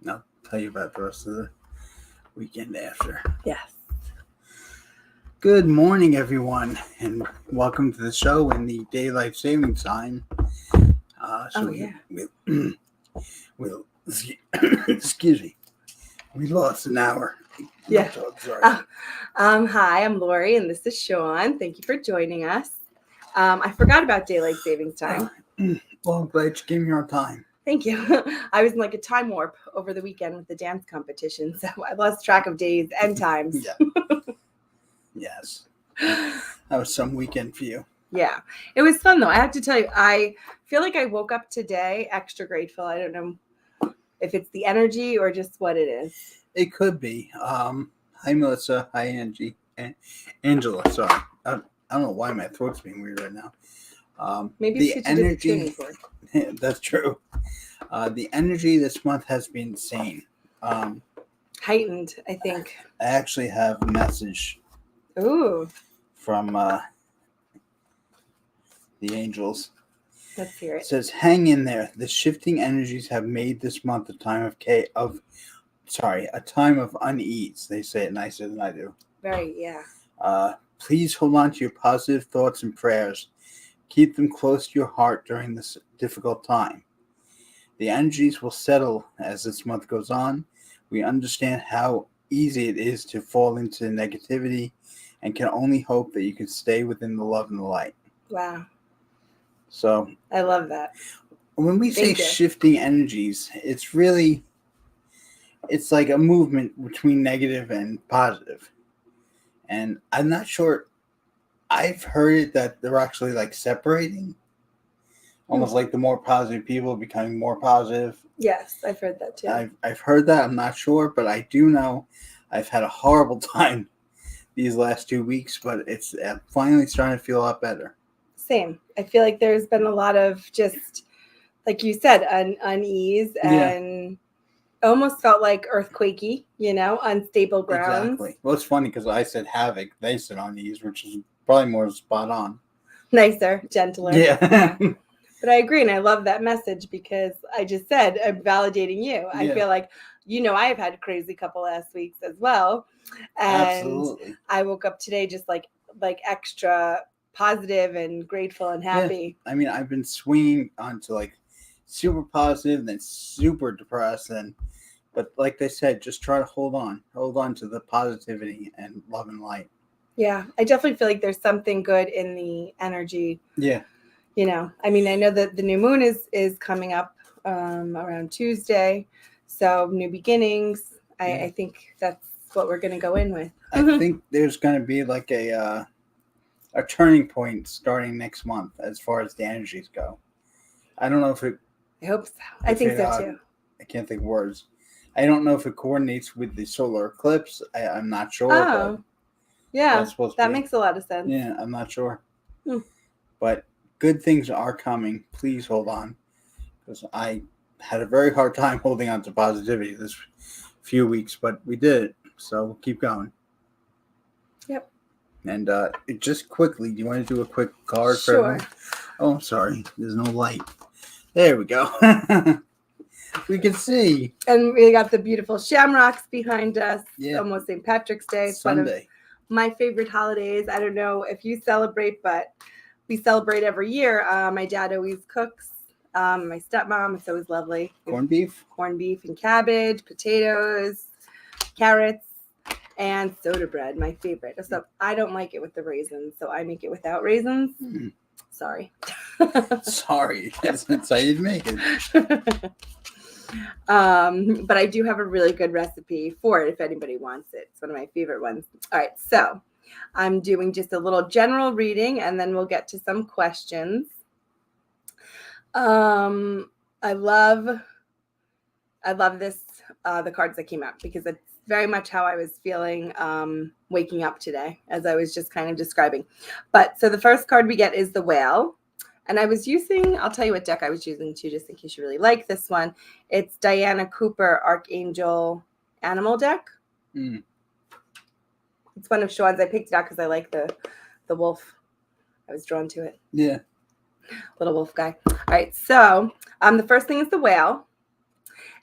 I'll tell you about the rest of the weekend after. Yes. Good morning, everyone, and welcome to the show in the daylight savings time. Yeah. We'll excuse me. We lost an hour. Yeah. Sorry. Hi, I'm Lori, and this is Shaun. Thank you for joining us. I forgot about daylight savings time. Well, I'm glad you gave me your time. Thank you. I was in like a time warp over the weekend with the dance competition, so I lost track of days and times. Yeah. Yes. That was some weekend for you. Yeah, it was fun though. I have to tell you, I feel like I woke up today extra grateful. I don't know if it's the energy or just what it is. It could be. Hi, Melissa. Hi, Angie. Angela, sorry. I don't know why my throat's being weird right now. Maybe the it's what you did the tuning energy. fork. That's true. The energy this month has been insane. Heightened, I think. I actually have a message Ooh, from the angels. let's hear It it. says, "Hang in there. The shifting energies have made this month a time a time of unease." They say it nicer than I do. Very, yeah. Please hold on to your positive thoughts and prayers. Keep them close to your heart during this difficult time. The energies will settle as this month goes on. We understand how easy it is to fall into negativity and can only hope that you can stay within the love and the light. Wow. So I love that. when we say shifting energies, it's like a movement between negative and positive. And I'm not sure. I've heard it that they're actually like separating. Almost like the more positive people becoming more positive. Yes, I've heard that too. I've heard that. I'm not sure, but I do know I've had a horrible time these last 2 weeks, but it's finally starting to feel a lot better. Same. I feel like there's been a lot of just, like you said, unease and almost felt like earthquakey, unstable grounds. Exactly. Well, it's funny because I said havoc. They said unease, which is probably more spot on. Nicer, gentler. Yeah. But I agree, and I love that message because I just said I'm validating you. I feel like, I've had a crazy couple last weeks as well. And absolutely. I woke up today just like extra positive and grateful and happy. Yeah. I mean, I've been swinging onto like super positive, then super depressed, but like they said, just try to hold on to the positivity and love and light. Yeah, I definitely feel like there's something good in the energy. Yeah. I mean, I know that the new moon is coming up around Tuesday, so new beginnings. I think that's what we're going to go in with. I think there's going to be like a turning point starting next month as far as the energies go. I don't know if it. I hope so. I think so too. I can't think of words. I don't know if it coordinates with the solar eclipse. I'm not sure. Oh, yeah, that makes a lot of sense. Yeah, I'm not sure. But good things are coming. Please hold on, because I had a very hard time holding on to positivity this few weeks, but we did it. So we'll keep going. Yep. And just quickly, do you want to do a quick card? Sure. Oh, I'm sorry. There's no light. There we go. We can see. And we got the beautiful shamrocks behind us. Yeah. Almost St. Patrick's Day. It's Sunday. one of my favorite holidays. I don't know if you celebrate, but we celebrate every year. My dad always cooks. My stepmom, it's always lovely. Corned beef and cabbage, potatoes, carrots, and soda bread, my favorite. So I don't like it with the raisins, so I make it without raisins. Sorry. Sorry. That's how you'd make it. But I do have a really good recipe for it if anybody wants it. It's one of my favorite ones. All right, so I'm doing just a little general reading, and then we'll get to some questions. I love this, the cards that came out, because it's very much how I was feeling waking up today, as I was just kind of describing. But so the first card we get is the Whale. And I was using, I'll tell you what deck I was using too, just in case you really like this one. It's Diana Cooper Archangel Animal deck. It's one of Shaun's. I picked it out because I like the wolf. I was drawn to it. Yeah. Little wolf guy. All right, so the first thing is the Whale.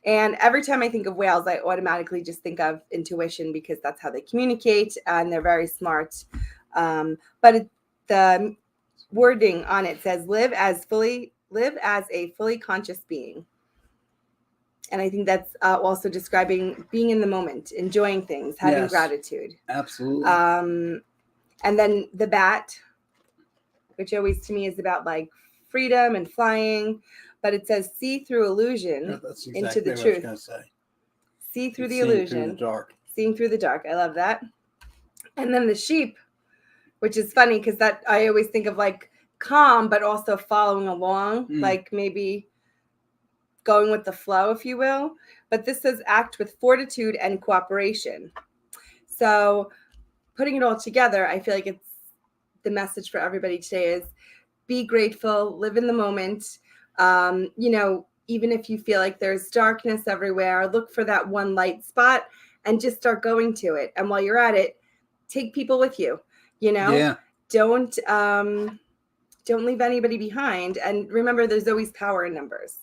And every time I think of whales, I automatically just think of intuition because that's how they communicate and they're very smart. The wording on it says live as a fully conscious being. And I think that's also describing being in the moment, enjoying things, having gratitude. Absolutely. And then the bat, which always to me is about like freedom and flying, but it says see through illusion into the truth. I was going to say. See through the illusion. Through the dark. Seeing through the dark. I love that. And then the sheep, which is funny because that I always think of like calm, but also following along, like maybe going with the flow, if you will. But this says act with fortitude and cooperation. So putting it all together, I feel like it's the message for everybody today is be grateful, live in the moment. Even if you feel like there's darkness everywhere, look for that one light spot and just start going to it. And while you're at it, take people with you, Don't leave anybody behind. And remember, there's always power in numbers.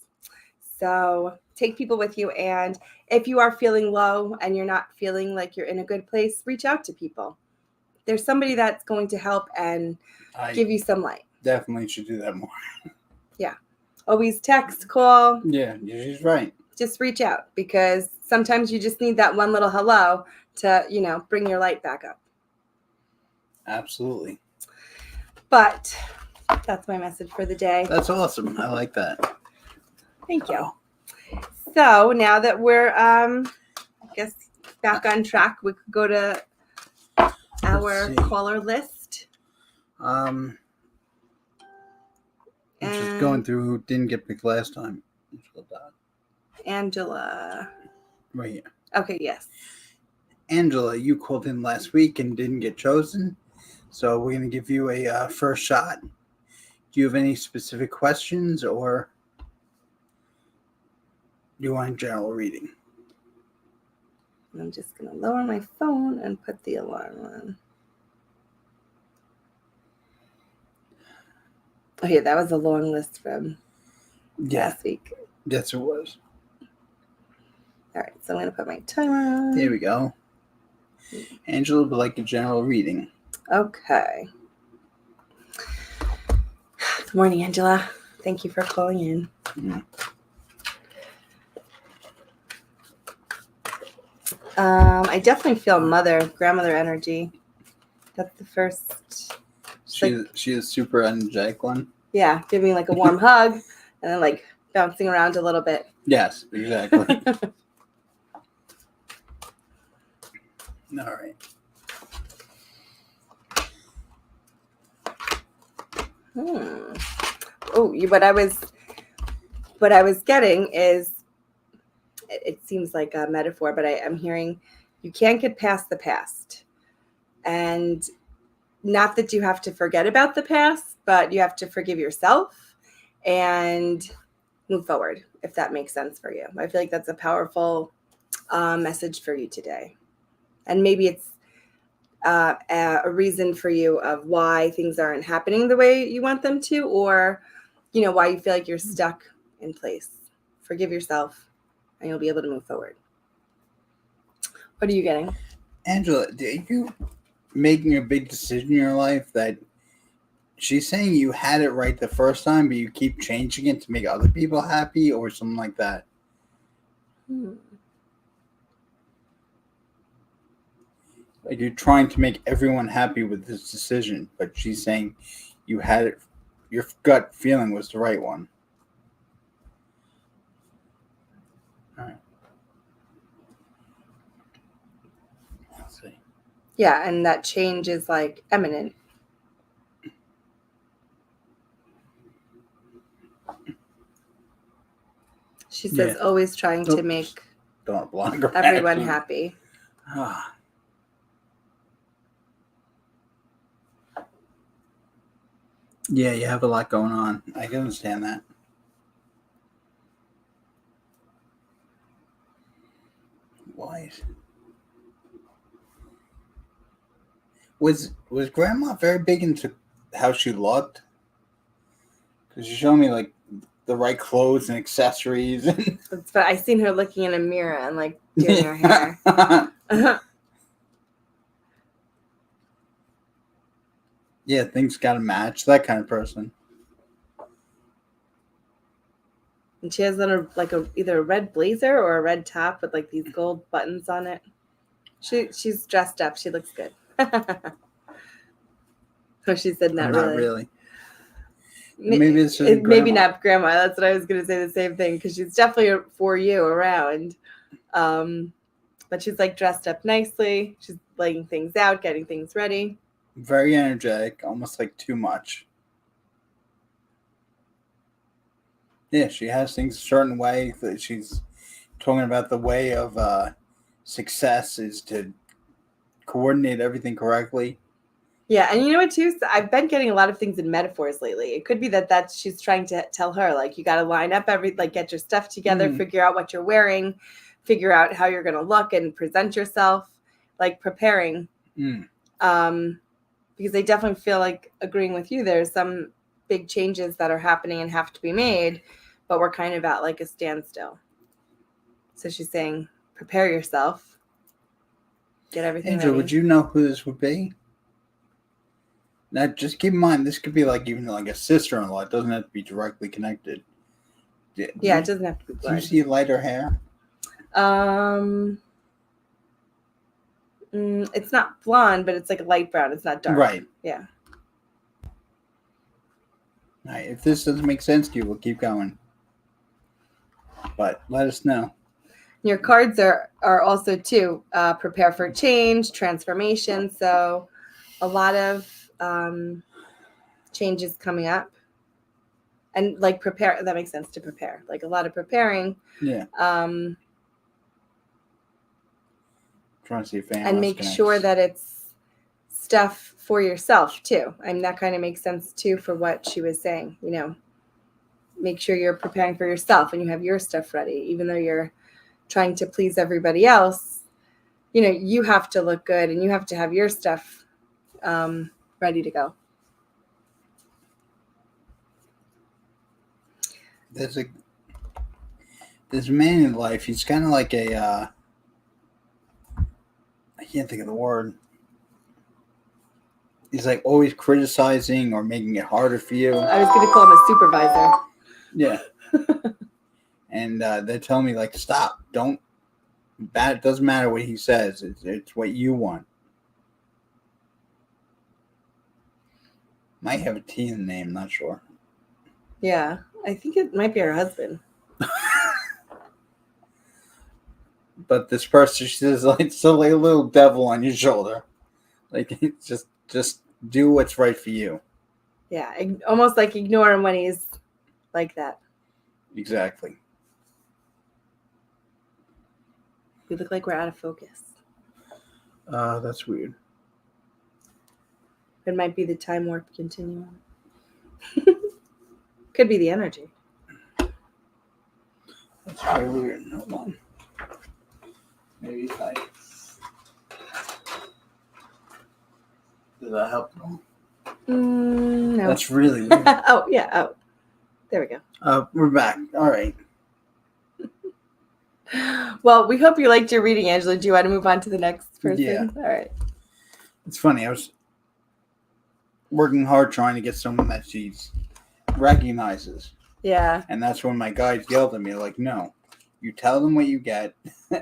So take people with you. And if you are feeling low and you're not feeling like you're in a good place, reach out to people. There's somebody that's going to help and give you some light. Definitely should do that more. Yeah. Always text, call. Yeah, she's right. Just reach out because sometimes you just need that one little hello to, bring your light back up. Absolutely. But that's my message for the day. That's awesome. I like that. Thank you. So now that we're, I guess, back on track, we could go to our caller list. Just going through who didn't get picked last time. Angela. Right here. Okay, yes. Angela, you called in last week and didn't get chosen. So we're going to give you a first shot. Do you have any specific questions or do you want general reading? I'm just going to lower my phone and put the alarm on. Oh, yeah, that was a long list from last week. Yes, it was. All right, so I'm going to put my timer on. There we go. Angela would like a general reading. Okay. Good morning, Angela. Thank you for calling in. Yeah. I definitely feel grandmother energy. That's the first. She is super energetic one. Yeah, give me like a warm hug and then like bouncing around a little bit. Yes, exactly. All right. Oh, what I was getting is, it seems like a metaphor, but I'm hearing you can't get past the past. And not that you have to forget about the past, but you have to forgive yourself and move forward, if that makes sense for you. I feel like that's a powerful message for you today. And maybe it's a reason for you of why things aren't happening the way you want them to, or, why you feel like you're stuck in place. Forgive yourself and you'll be able to move forward. What are you getting? Angela, are you making a big decision in your life that she's saying you had it right the first time, but you keep changing it to make other people happy or something like that? Like you're trying to make everyone happy with this decision, but she's saying you had it, your gut feeling was the right one. All right. Let's see. Yeah, and that change is like imminent. She says always trying to make everyone happy. Yeah, you have a lot going on. I can understand that. Why? Was Grandma very big into how she looked? Because you showed me like the right clothes and accessories. But I seen her looking in a mirror and like doing her hair. Yeah, things gotta match. That kind of person. And she has on either a red blazer or a red top with like these gold buttons on it. She's dressed up. She looks good. Oh, she said not really. Maybe it's just maybe not grandma. That's what I was gonna say. The same thing, because she's definitely for you around. But she's like dressed up nicely. She's laying things out, getting things ready. Very energetic, almost like too much. Yeah, she has things a certain way that she's talking about. The way of success is to coordinate everything correctly. Yeah, and you know what too? So I've been getting a lot of things in metaphors lately. It could be that she's trying to tell her, like, you got to line up get your stuff together, figure out what you're wearing, figure out how you're going to look and present yourself, like preparing. Because I definitely feel like agreeing with you. There's some big changes that are happening and have to be made, but we're kind of at like a standstill. So she's saying, prepare yourself, get everything Angela, ready. would you know who this would be? Now, just keep in mind, this could be like even like a sister-in-law. It doesn't have to be directly connected. It doesn't have to be blood. Do you see lighter hair? It's not blonde, but it's like light brown. It's not dark. Right. Yeah. All right. If this doesn't make sense to you, we'll keep going. But let us know. Your cards are also too prepare for change, transformation. So a lot of changes coming up, and like prepare. That makes sense, to prepare. Like a lot of preparing. Yeah. Trying to see if and make sure that it's stuff for yourself too. That kind of makes sense too for what she was saying. You know, make sure you're preparing for yourself and you have your stuff ready, even though you're trying to please everybody else. You know, you have to look good and you have to have your stuff ready to go. There's a man in life. He's kind of like a I can't think of the word. He's like always criticizing or making it harder for you. I was going to call him a supervisor. Yeah. And they're telling me, like, stop. Don't. That doesn't matter what he says. It's what you want. Might have a T in the name. Not sure. Yeah. I think it might be her husband. But this person, she says, like, still like a little devil on your shoulder. Like, just do what's right for you. Yeah. Almost like ignore him when he's like that. Exactly. We look like we're out of focus. That's weird. It might be the time warp continuum. Could be the energy. That's very weird. Hold on. Maybe if I... Does that help at all? No. That's really weird. Oh, yeah. Oh, there we go. We're back. All right. Well, we hope you liked your reading, Angela. Do you want to move on to the next person? Yeah. All right. It's funny. I was working hard trying to get someone that she recognizes. Yeah. And that's when my guides yelled at me, like, no, you tell them what you get,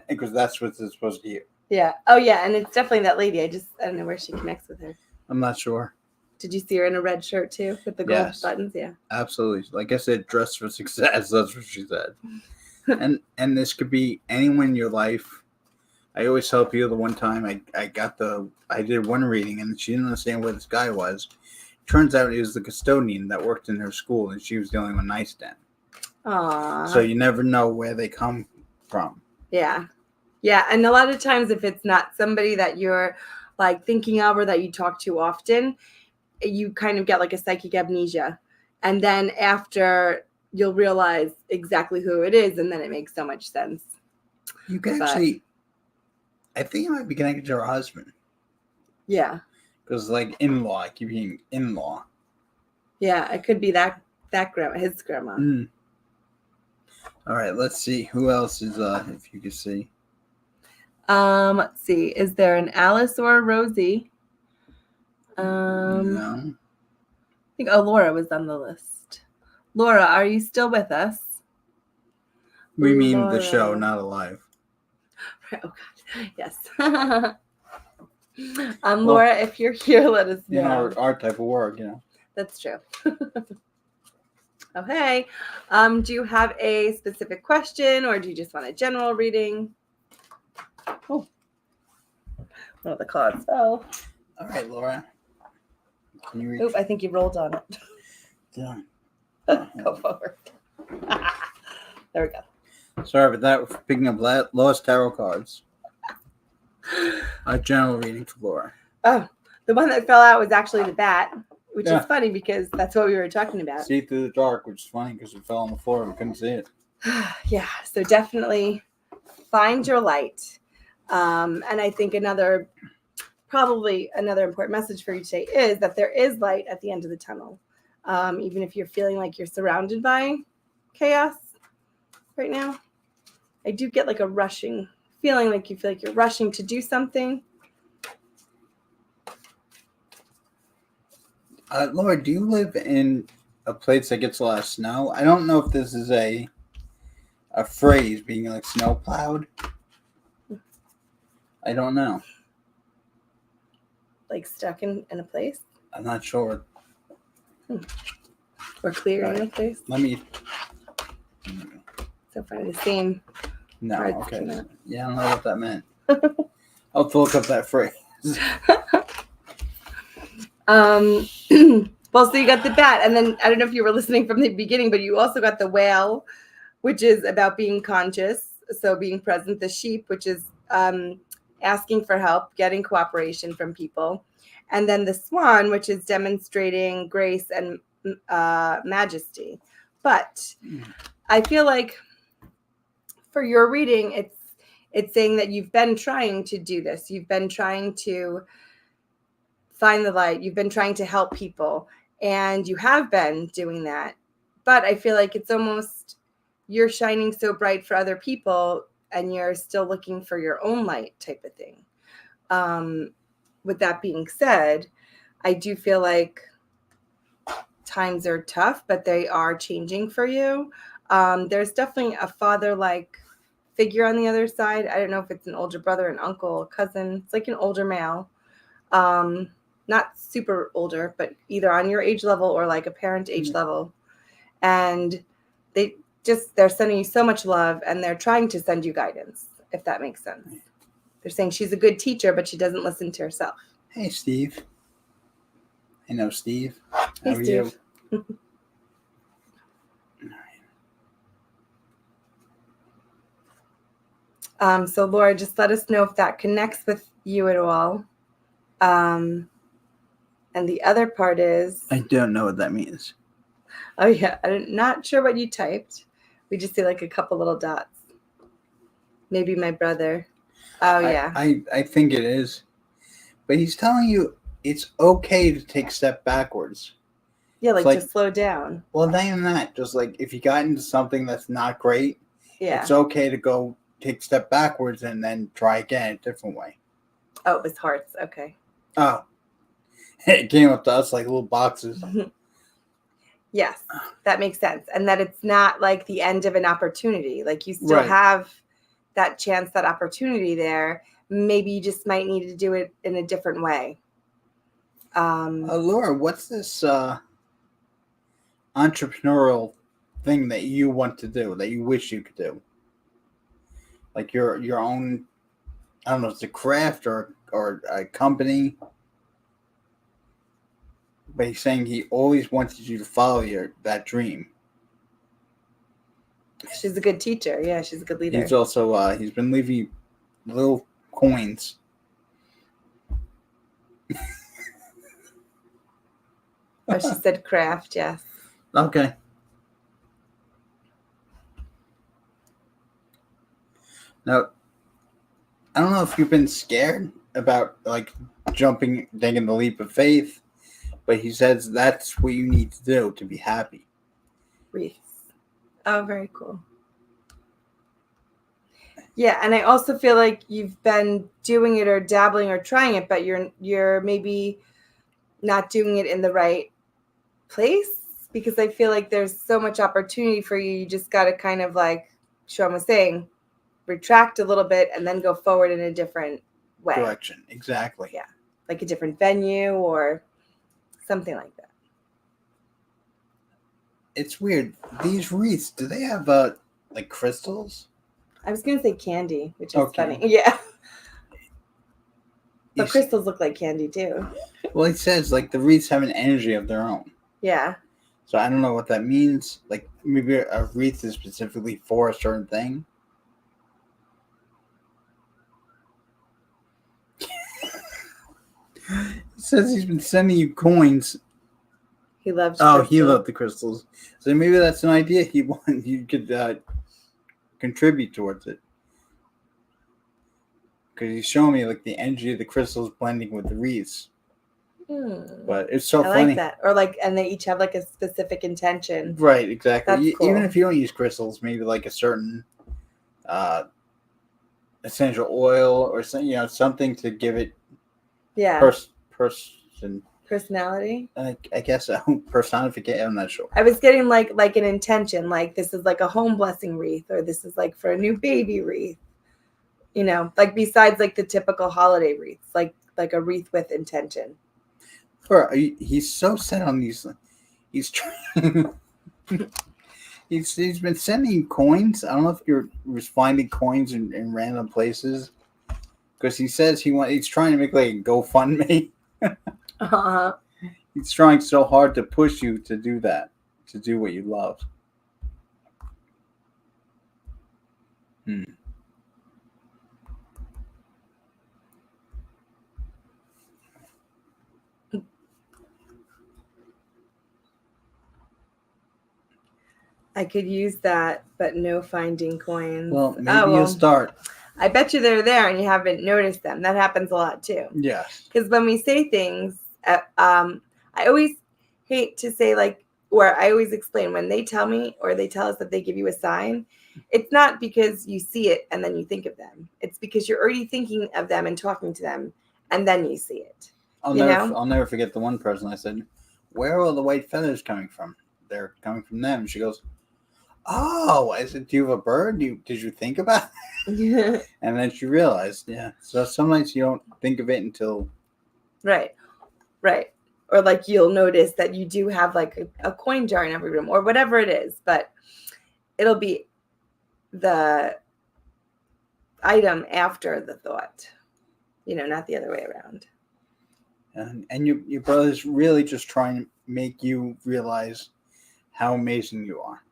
because that's what they're supposed to hear. Yeah. Oh, yeah. And it's definitely that lady. I don't know where she connects with her. I'm not sure. Did you see her in a red shirt, too, with the gold buttons? Yeah. Absolutely. Like I said, dress for success. That's what she said. And this could be anyone in your life. I always tell people the one time I did one reading and she didn't understand where this guy was. Turns out he was the custodian that worked in her school and she was the only one nice then. Aww. So you never know where they come from. Yeah. Yeah. And a lot of times if it's not somebody that you're like thinking of or that you talk to often, you kind of get like a psychic amnesia. And then after you'll realize exactly who it is, and then it makes so much sense. You can actually, I think it might be connected to her husband. Yeah. Because like in-law, I keep hearing in-law. Yeah, it could be that grandma, his grandma. Mm. All right, let's see who else is. If you can see. Let's see. Is there an Alice or a Rosie? No. I think Laura was on the list. Laura, are you still with us? We mean the show, not alive. Oh God, yes. Laura, if you're here, let us know. You know, our type of work, That's true. Okay. Do you have a specific question, or do you just want a general reading? Oh, one of the cards fell. All right, Laura. Can you read? Oop, I think you rolled on it. Yeah. Go forward. There we go. Sorry about that. We're picking up Lost Tarot cards. A general reading for Laura. Oh, the one that fell out was actually the bat, which is funny because that's what we were talking about. See through the dark, which is funny because it fell on the floor and we couldn't see it. Yeah, so definitely find your light. And I think probably another important message for you today is that there is light at the end of the tunnel. Even if you're feeling like you're surrounded by chaos right now. I do get like a rushing feeling, like you feel like you're rushing to do something. Laura, do you live in a place that gets a lot of snow? I don't know if this is a phrase, being like snow plowed. I don't know. Like stuck in a place? I'm not sure. Or clearing a place? Let me. So far, the same. No, okay. Yeah, I don't know what that meant. I'll have to look up that phrase. Well, so you got the bat, and then I don't know if you were listening from the beginning, but you also got the whale, which is about being conscious, so being present. The sheep, which is asking for help, getting cooperation from people, and then the swan, which is demonstrating grace and majesty. But I feel like for your reading, it's saying that you've been trying to do this. You've been trying to find the light. You've been trying to help people, and you have been doing that. But I feel like it's almost you're shining so bright for other people, and you're still looking for your own light type of thing. With that being said, I do feel like times are tough, but they are changing for you. There's definitely a father-like figure on the other side. I don't know if it's an older brother, an uncle, a cousin. It's like an older male. Not super older, but either on your age level or like a parent age level. And they're sending you so much love, and they're trying to send you guidance, if that makes sense. They're saying she's a good teacher, but she doesn't listen to herself. Hey, Steve. I know Steve. Hey, Steve. So Laura, just let us know if that connects with you at all. And the other part is... I don't know what that means. Oh, yeah. I'm not sure what you typed. We just see like a couple little dots. Maybe my brother. Oh, yeah. I think it is. But he's telling you it's okay to take a step backwards. Yeah, like to slow down. Well, not even that. Just like if you got into something that's not great, it's okay to go take a step backwards and then try again a different way. Oh, it was hearts. Okay. Oh. It came up to us like little boxes. Yes, that makes sense. And that it's not like the end of an opportunity. Like you still have that chance, that opportunity there. Maybe you just might need to do it in a different way. Laura, what's this entrepreneurial thing that you want to do, that you wish you could do? Like your own, I don't know, it's a craft or a company. But he's saying he always wanted you to follow that dream. She's a good teacher. Yeah, she's a good leader. He's also he's been leaving little coins. Oh, she said craft. Yes. Okay. Now, I don't know if you've been scared about like taking the leap of faith. But he says that's what you need to do to be happy. Wreaths. Oh, very cool. Yeah, and I also feel like you've been doing it or dabbling or trying it, but you're maybe not doing it in the right place, because I feel like there's so much opportunity for you. You just got to kind of, like Shaun was saying, retract a little bit and then go forward in a different way. Direction. Exactly. Yeah. Like a different venue or something like that. It's weird. These wreaths, do they have like crystals? I was going to say candy, which is Okay. funny. Yeah. You But crystals look like candy too. Well, it says like the wreaths have an energy of their own. Yeah. So I don't know what that means. Like maybe a wreath is specifically for a certain thing. It says he's been sending you coins. He loves crystals. He loved the crystals. So maybe that's an idea you could contribute towards it. Because he's showing me like the energy of the crystals blending with the wreaths. But it's so funny. I like that. Or like, and they each have like a specific intention. Right, exactly. That's cool. Even if you don't use crystals, maybe like a certain essential oil or something, something to give it personality. I guess personification. I'm not sure. I was getting like an intention, like this is like a home blessing wreath, or this is like for a new baby wreath. Like besides like the typical holiday wreaths, like a wreath with intention. He's so set on these. He's trying. He's been sending you coins. I don't know if you're finding coins in random places, because he says he's trying to make like a GoFundMe. He's trying so hard to push you to do that, to do what you love. I could use that, but no finding coins. Well, maybe you'll start. I bet you they're there and you haven't noticed them. That happens a lot too. Yes. Because when we say things, I always hate to say or I always explain when they tell me or they tell us that they give you a sign, it's not because you see it and then you think of them. It's because you're already thinking of them and talking to them and then you see it. I'll never forget the one person I said, "Where are all the white feathers coming from?" They're coming from them. She goes, "Oh, I said, do you have a bird? Did you think about it?" And then she realized, yeah. So sometimes you don't think of it until... Right. Or like you'll notice that you do have like a coin jar in every room or whatever it is, but it'll be the item after the thought, not the other way around. And your brother's really just trying to make you realize how amazing you are.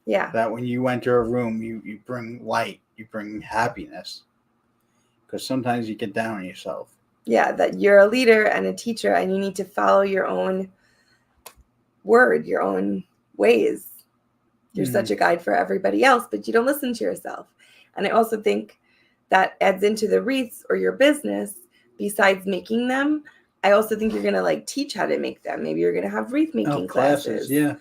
Yeah. That when you enter a room, you bring light, you bring happiness. Because sometimes you get down on yourself. Yeah, that you're a leader and a teacher and you need to follow your own word, your own ways. You're such a guide for everybody else, but you don't listen to yourself. And I also think that adds into the wreaths or your business. Besides making them, I also think you're going to teach how to make them. Maybe you're going to have wreath making classes. Yeah.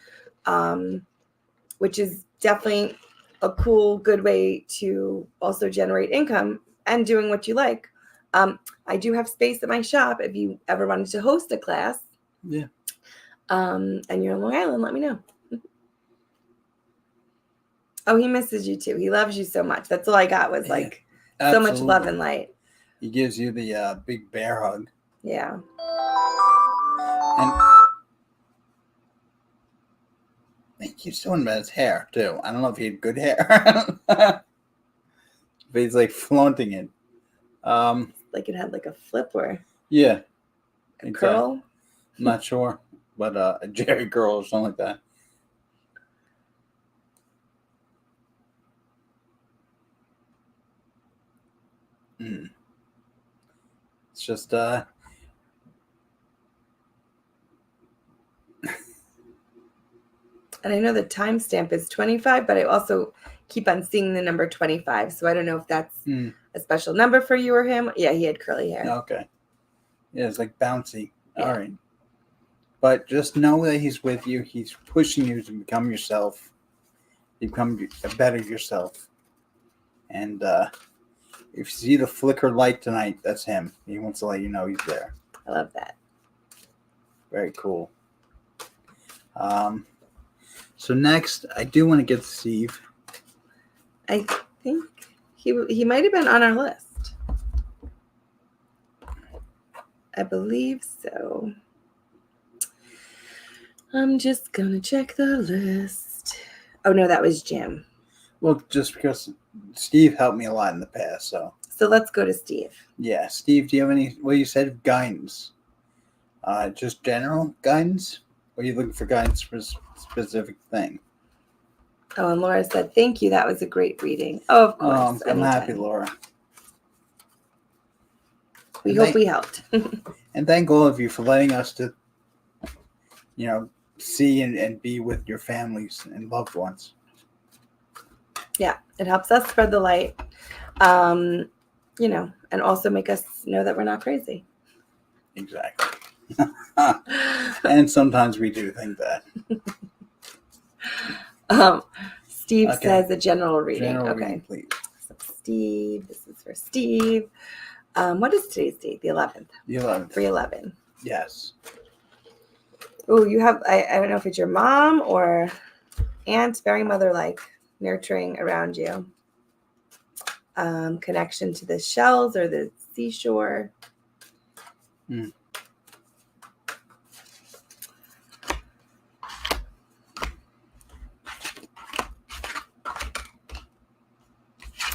Which is definitely a cool, good way to also generate income and doing what you like. I do have space at my shop if you ever wanted to host a class. Yeah. And you're in Long Island, let me know. Oh, he misses you too. He loves you so much. That's all I got was so much love and light. He gives you the big bear hug. Yeah. And he keeps talking about his hair too. I don't know if he had good hair. But he's flaunting it. Like it had a flipper. Yeah. A curl? I'm not sure. But a Jerry curl or something like that. It's just and I know the timestamp is 25, but I also keep on seeing the number 25. So I don't know if that's a special number for you or him. Yeah, he had curly hair. Okay. Yeah, it's bouncy. Yeah. All right. But just know that he's with you. He's pushing you to become yourself. Become a better yourself. And if you see the flicker light tonight, that's him. He wants to let you know he's there. I love that. Very cool. So next, I do want to get to Steve. I think he might have been on our list. I believe so. I'm just gonna check the list. Oh no, that was Jim. Well, just because Steve helped me a lot in the past, so. So let's go to Steve. Yeah, Steve, do you have any, well, you said guidance. Just general guidance? Or are you looking for guidance for a specific thing? Oh, and Laura said, thank you. That was a great reading. Oh, of course. I'm happy, Laura. We hope we helped. And thank all of you for letting us to, see and be with your families and loved ones. Yeah, it helps us spread the light, and also make us know that we're not crazy. Exactly. And sometimes we do think that. Steve says a general reading. General reading, please. So Steve, this is for Steve. What is today's date? The 11th. The 11th. 3/11. Yes. Oh, you have, I don't know if it's your mom or aunt, very mother-like, nurturing around you. Connection to the shells or the seashore.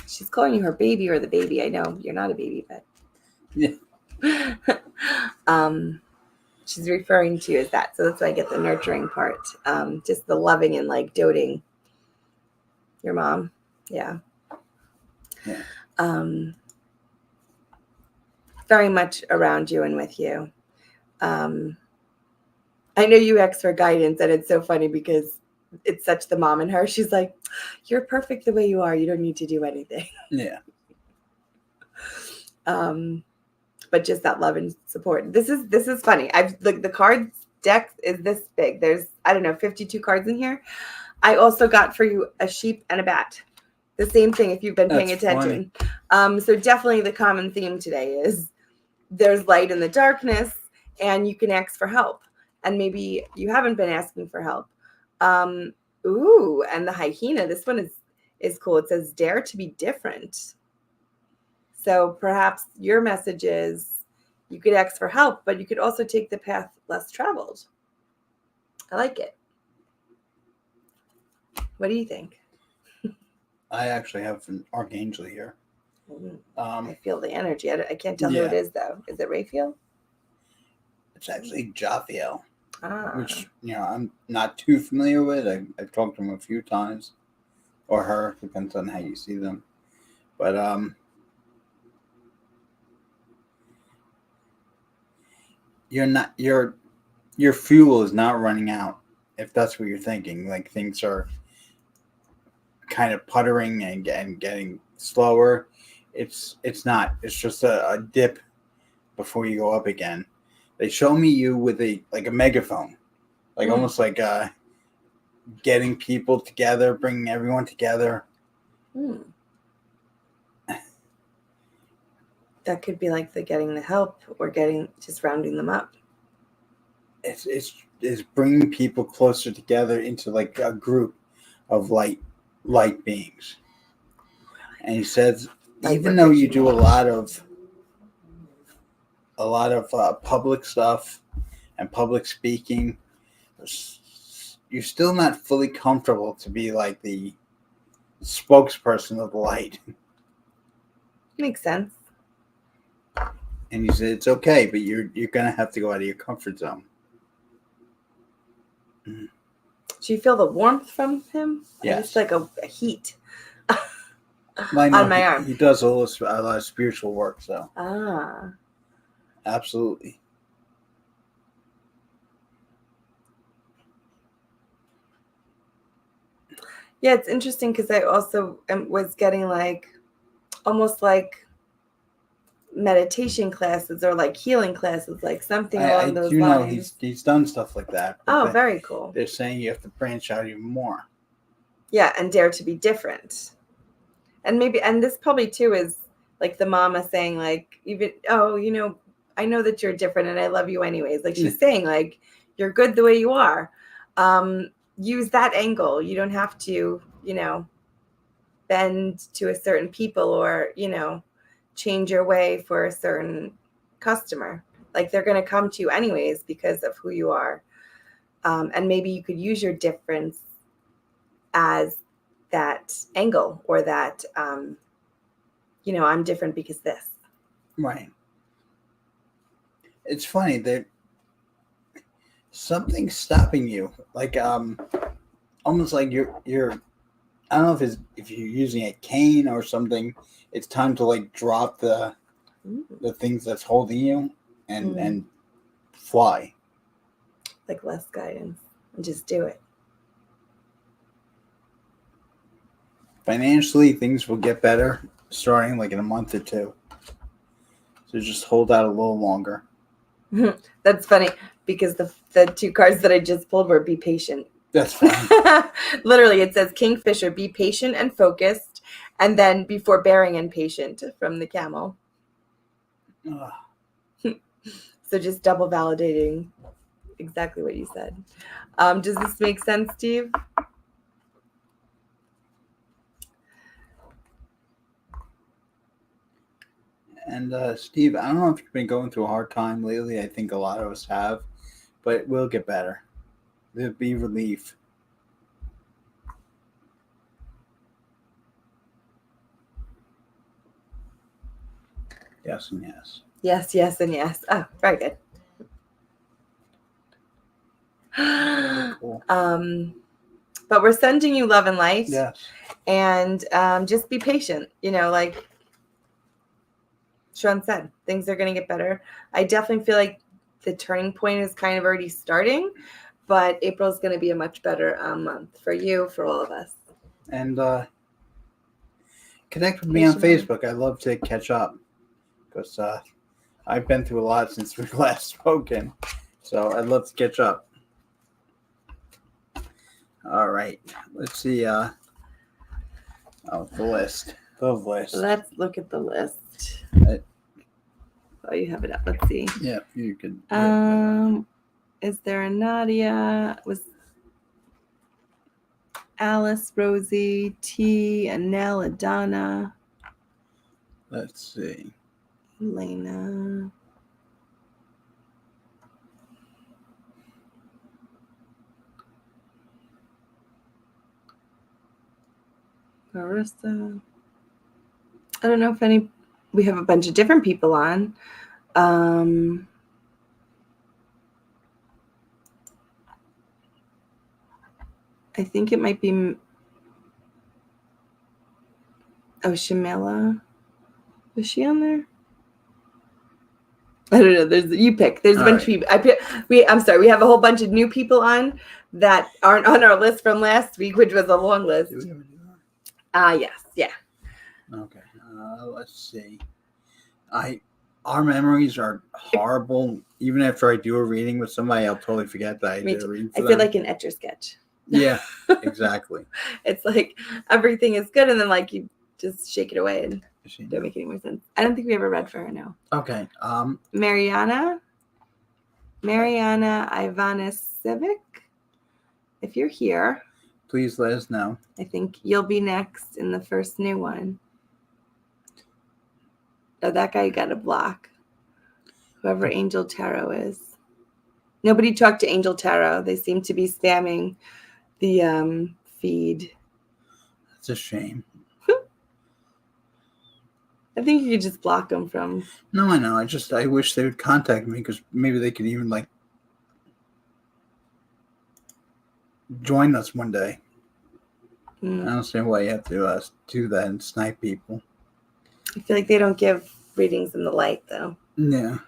She's calling you her baby or the baby. I know you're not a baby, but yeah. She's referring to you as that. So that's why I get the nurturing part. Just the loving and like doting your mom. Yeah. Very much around you and with you. I know you asked for guidance, and it's so funny because it's such the mom in her. She's like, you're perfect the way you are. You don't need to do anything. Yeah. But just that love and support. This is funny. The cards deck is this big. There's, I don't know, 52 cards in here. I also got for you a sheep and a bat. The same thing if you've been paying attention. So definitely the common theme today is there's light in the darkness and you can ask for help. And maybe you haven't been asking for help. Ooh, and the hyena. This one is cool. It says dare to be different. So perhaps your message is you could ask for help, but you could also take the path less traveled. I like it. What do you think? I actually have an archangel here. I feel the energy. I can't tell who it is, though. Is it Raphael? It's actually Jophiel, which, I'm not too familiar with. I've talked to him a few times. Or her, depends on how you see them. But, your fuel is not running out, if that's what you're thinking. Like things are kind of puttering and getting slower. It's not. It's just a dip before you go up again. They show me you with a megaphone, almost like getting people together, bringing everyone together. That could be like the getting the help or just rounding them up. It's bringing people closer together into like a group of light beings. And he says, even though you do a lot of public stuff and public speaking, you're still not fully comfortable to be like the spokesperson of the light. Makes sense. And he said, it's okay, but you're going to have to go out of your comfort zone. Do you feel the warmth from him? Yes. It's like a heat on my arm. He does a lot of spiritual work, so. Absolutely. Yeah, it's interesting because I also was getting almost like meditation classes or like healing classes, like something along those lines. Know he's done stuff like that. Oh, very cool. They're saying you have to branch out even more. Yeah, and dare to be different. and this probably too is like the mama saying like, even, oh, I know that you're different and I love you anyways. Like she's saying like, you're good the way you are. Use that angle. You don't have to, bend to a certain people or, change your way for a certain customer. Like they're going to come to you anyways because of who you are. And maybe you could use your difference as that angle, or that, I'm different because this. Right. It's funny that something's stopping you, like almost like you're. I don't know if you're using a cane or something. It's time to like drop the things that's holding you and fly. Like less guidance and just do it. Financially, things will get better starting like in a month or two. So just hold out a little longer. That's funny because the two cards that I just pulled were be patient. That's fine. Literally, it says Kingfisher, be patient and focused, and then be forbearing and patient from the camel. So just double validating exactly what you said. Does this make sense, Steve? And Steve, I don't know if you've been going through a hard time lately. I think a lot of us have, but it will get better. There'll be relief. Yes and yes. Yes, yes, and yes. Oh, very good. Cool. But we're sending you love and light. Yes. And just be patient. Like Shaun said, things are going to get better. I definitely feel like the turning point is kind of already starting, but April is going to be a much better month for you, for all of us. And connect with me on Facebook. I'd love to catch up because I've been through a lot since we last spoken. So I'd love to catch up. All right. Let's see. The list. The list. Let's look at the list. Oh, you have it up. Let's see. Yeah, you could. Is there a Nadia? Was Alice, Rosie, T, Annelle, Adana? Let's see. Elena. Marissa. I don't know if we have a bunch of different people on. I think it might be. Oh, Shamila. Was she on there? I don't know. You pick. There's a bunch of people. I'm sorry. We have a whole bunch of new people on that aren't on our list from last week, which was a long list. Do we ever do that? Yes. Yeah. Okay. Let's see. Our memories are horrible. Even after I do a reading with somebody, I'll totally forget that I did a reading for them. I feel like an Etch-a-Sketch. Yeah, exactly. It's like everything is good, and then like you just shake it away and don't make any more sense. I don't think we ever read for her, no. Okay. Mariana Ivanisevic, if you're here, please let us know. I think you'll be next in the first new one. Oh, that guy got a block. Whoever Angel Tarot is. Nobody talked to Angel Tarot. They seem to be spamming the feed. That's a shame. I think you could just block them from. No, I know. I wish they would contact me because maybe they could even like join us one day. I don't understand why you have to do that and snipe people. I feel like they don't give readings in the light, though. Yeah.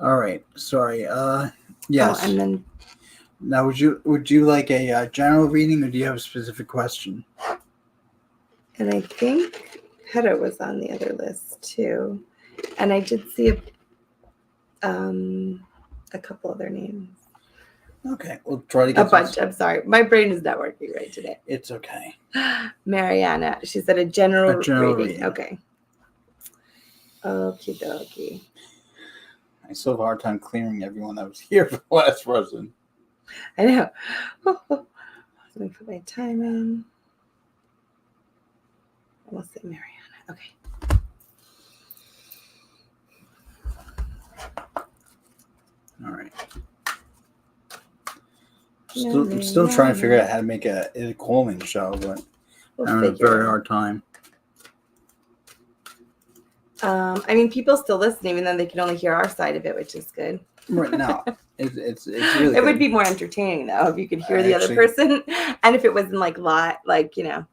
All right. Sorry. Yes. Oh, and then. Now, would you like a general reading, or do you have a specific question? And I think Hedda was on the other list too, and I did see a couple other names. Okay, we'll try to A get bunch. I'm sorry. My brain is not working right today. It's okay. Mariana. She said a general general reading. reading. Okay. Okie dokie. I still have a hard time clearing everyone that was here for the last person. I know. Let me put my time in. We'll say Mariana. Okay. All right. I'm still trying to figure out how to make a calling show, but I'm having a very hard time. I mean, people still listen, even though they can only hear our side of it, which is good. Right now, it's really. It would be more entertaining though if you could hear the other person, and if it wasn't like live, like we have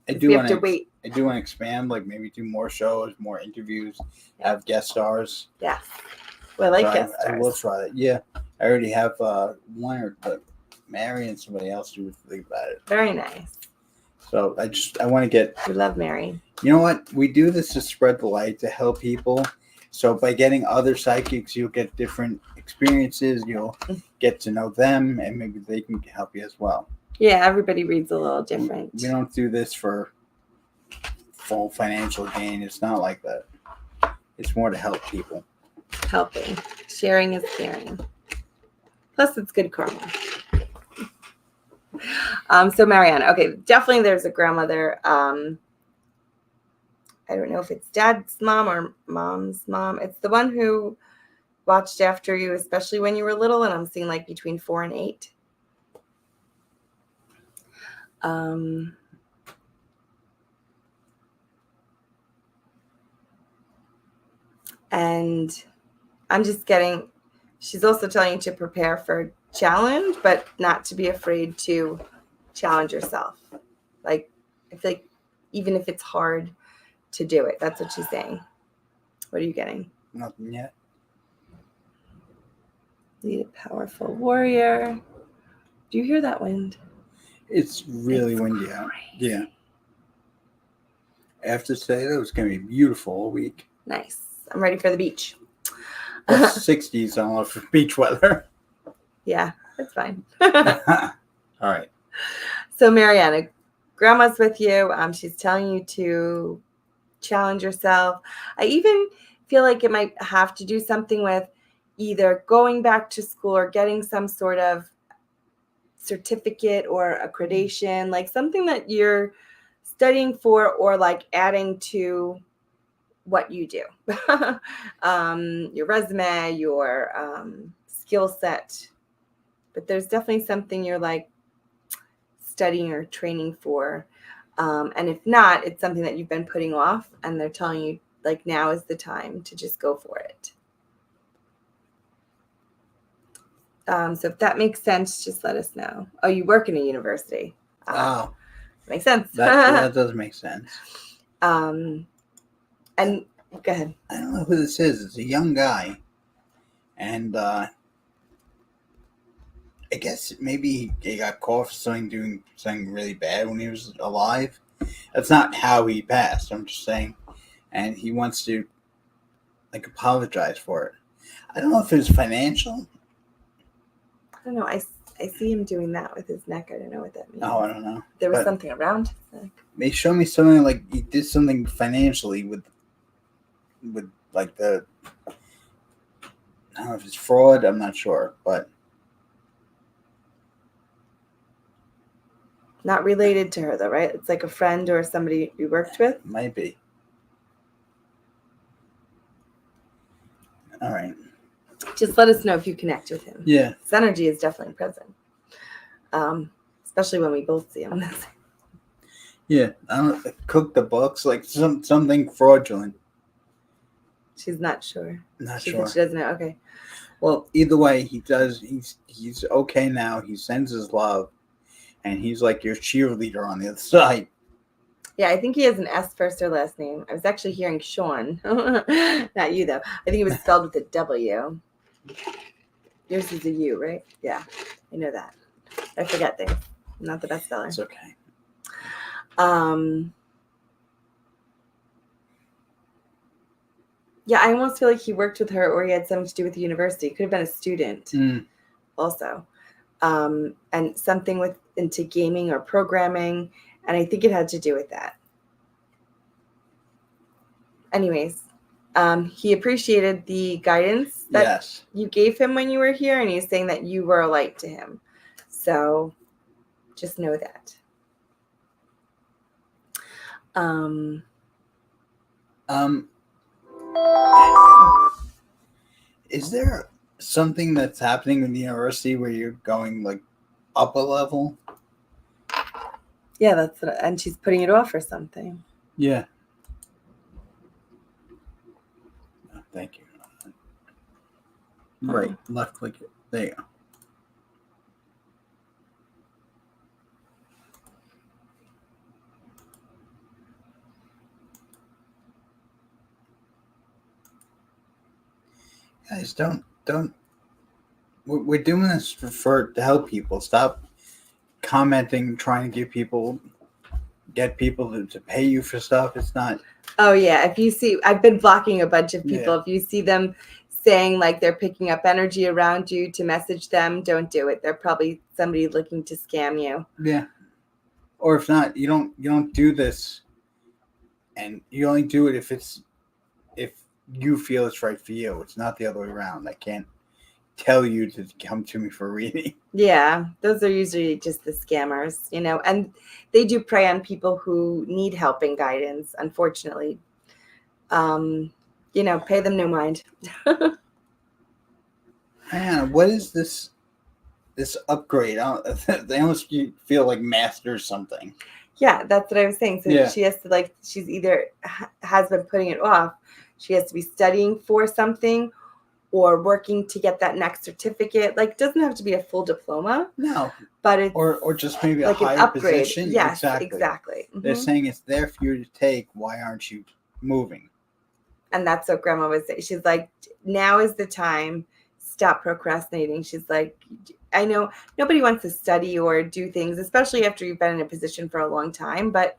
to wait. I do want to expand, like maybe do more shows, more interviews, have guest stars. Yeah, well, I like guest stars. I will try that. Yeah, I already have one, but Mary and somebody else who would think about it. Very nice. So I want to get. We love Mary. You know what? We do this to spread the light, to help people. So by getting other psychics, you'll get different experiences. You'll get to know them, and maybe they can help you as well. Yeah, everybody reads a little different. We don't do this for full financial gain. It's not like that. It's more to help people. Helping. Sharing is caring. Plus, it's good karma. So Mariana, okay, definitely there's a grandmother. I don't know if it's dad's mom or mom's mom. It's the one who watched after you, especially when you were little, and I'm seeing like between 4 and 8. And I'm just getting, she's also telling you to prepare for a challenge, but not to be afraid to challenge yourself. Like, I feel like even if it's hard to do it, that's what she's saying. What are you getting? Nothing yet. Lead a powerful warrior. Do you hear that wind? It's really windy out. Yeah. After today, though, it's going to be beautiful all week. Nice. I'm ready for the beach. Plus 60s, I don't know, for beach weather. Yeah, that's fine. All right. So, Mariana, grandma's with you. She's telling you to challenge yourself. I even feel like it might have to do something with either going back to school or getting some sort of certificate or accreditation, like something that you're studying for, or like adding to what you do. Your resume, your skill set. But there's definitely something you're like studying or training for. And if not, it's something that you've been putting off, and they're telling you like now is the time to just go for it. So if that makes sense, just let us know. Oh, you work in a university. Oh, makes sense. That does make sense. And go ahead. I don't know who this is. It's a young guy, and I guess maybe he got caught for doing something really bad when he was alive. That's not how he passed. I'm just saying, and he wants to like apologize for it. I don't know if it's financial. I don't know. I see him doing that with his neck. I don't know what that means. Oh, I don't know. There was something around his neck. They show me something like he did something financially with like the, I don't know if it's fraud. I'm not sure, but not related to her though, right? It's like a friend or somebody you worked with. Might be. All right. Just let us know if you connect with him. Yeah. His energy is definitely present. Especially when we both see him. Yeah. I don't cook the books, like something fraudulent. She's not sure. Not she sure. She doesn't know. Okay. Well, either way, he does. He's okay now. He sends his love, and he's like your cheerleader on the other side. Yeah, I think he has an S first or last name. I was actually hearing Shaun. Not you, though. I think it was spelled with a W. Yours is a U, right? Yeah, I know that. I forget things. I'm not the best speller. It's okay. Yeah, I almost feel like he worked with her, or he had something to do with the university. Could have been a student also. and something with into gaming or programming, and I think it had to do with that. Anyways, he appreciated the guidance that Yes. you gave him when you were here, and he's saying that you were a light to him. So just know that. Is there something that's happening in the university where you're going like up a level? Yeah, that's what, and she's putting it off or something. Yeah. Oh, thank you. Right, left click it. There you go. Guys, don't. We're doing this to help people. Stop commenting, trying to get people to pay you for stuff. It's not. Oh yeah, if you see, I've been blocking a bunch of people. Yeah. If you see them saying like they're picking up energy around you to message them, don't do it. They're probably somebody looking to scam you. Yeah. Or if not, you don't do this, and you only do it if you feel it's right for you. It's not the other way around. I can't tell you to come to me for a reading. Yeah, those are usually just the scammers, and they do prey on people who need help and guidance, unfortunately. Pay them no mind. Man, what is this upgrade? They almost feel like master something. Yeah, that's what I was saying. So Yeah. she has to she's either has been putting it off. She has to be studying for something or working to get that next certificate. Like, it doesn't have to be a full diploma. No. But it's or just maybe like a higher an upgrade. position. Yes, exactly. They're saying it's there for you to take. Why aren't you moving? And that's what Grandma was saying. She's like, now is the time. Stop procrastinating. She's like, I know nobody wants to study or do things, especially after you've been in a position for a long time, but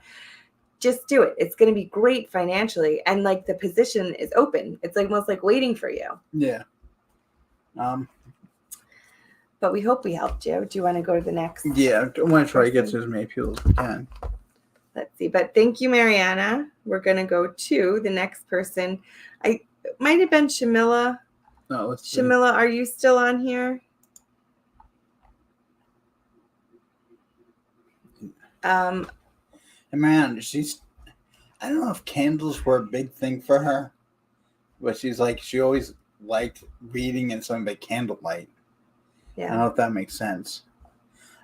just do it. It's going to be great financially. And like the position is open. It's like almost like waiting for you. Yeah. But we hope we helped you. Do you want to go to the next? Yeah, I want to try to get to as many people as we can. Let's see. But thank you, Mariana. We're going to go to the next person. It might have been Shamila. No, let's see. Shamila, are you still on here? And man, I don't know if candles were a big thing for her, but she always liked reading and something by candlelight. Yeah. I don't know if that makes sense.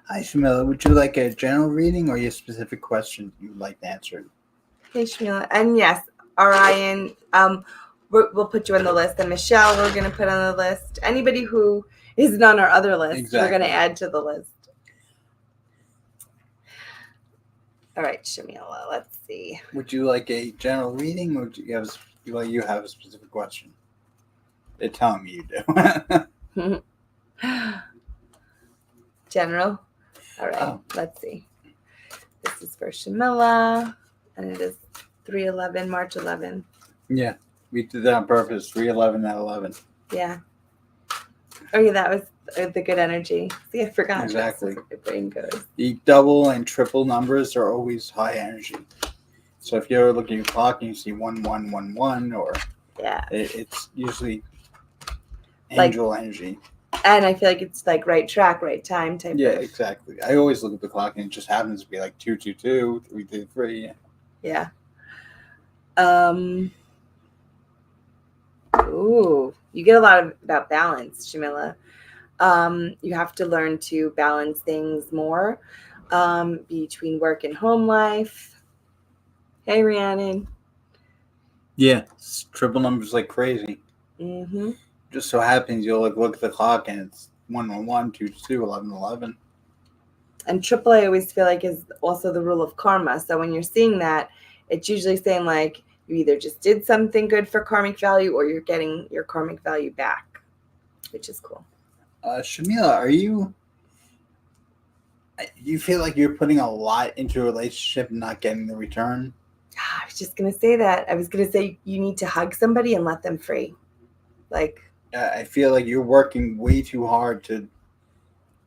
Hi, Shamila. Would you like a general reading or your specific question you'd like answered? Hey, Shamila. And yes, Orion, we'll put you on the list. And Michelle, we're going to put on the list. Anybody who isn't on our other list, We're going to add to the list. All right, Shamila, let's see. Would you like a general reading or do you have a specific question? They're telling me you do. General? All right, Let's see. This is for Shamila, and it is 3/11, March 11. Yeah, we did that on purpose. 3/11 at 11. Yeah. Oh yeah, that was the good energy. See, I forgot. Exactly. My brain goes. The double and triple numbers are always high energy. So if you're looking at your clock and you see 1111, or it's usually angel energy. And I feel like it's like right track, right time type. Yeah, exactly. I always look at the clock and it just happens to be like 222, 333. Yeah. Ooh, you get a lot about balance, Shamila. You have to learn to balance things more between work and home life. Hey, Rhiannon. Yeah, it's triple numbers like crazy. Mm-hmm. Just so happens you'll look at the clock and it's 111, 222, 1111. And triple, I always feel like is also the rule of karma. So when you're seeing that, it's usually saying like you either just did something good for karmic value or you're getting your karmic value back, which is cool. Shamila, you feel like you're putting a lot into a relationship and not getting the return? I was just going to say that. I was going to say you need to hug somebody and let them free. Like, I feel like you're working way too hard to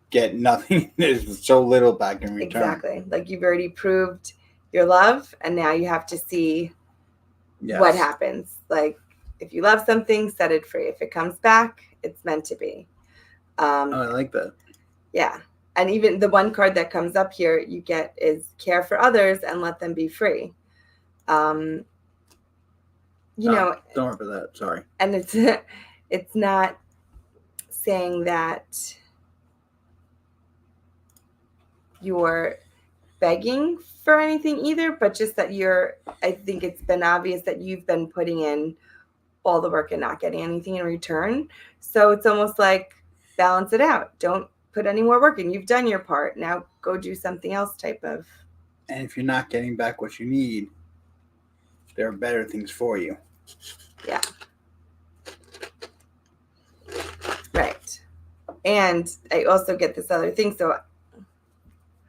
get nothing. There's so little back in return. Exactly. Like you've already proved your love, and now you have to see Yes. what happens. Like if you love something, set it free. If it comes back, it's meant to be. Oh, I like that. Yeah. And even the one card that comes up here you get is care for others and let them be free. You know, don't worry about that. Sorry. and it's not saying that you're begging for anything either, but just that I think it's been obvious that you've been putting in all the work and not getting anything in return. So it's almost like balance it out. Don't put any more work in. You've done your part. Now go do something else type of. And if you're not getting back what you need, there are better things for you. Yeah. Right. And I also get this other thing. So I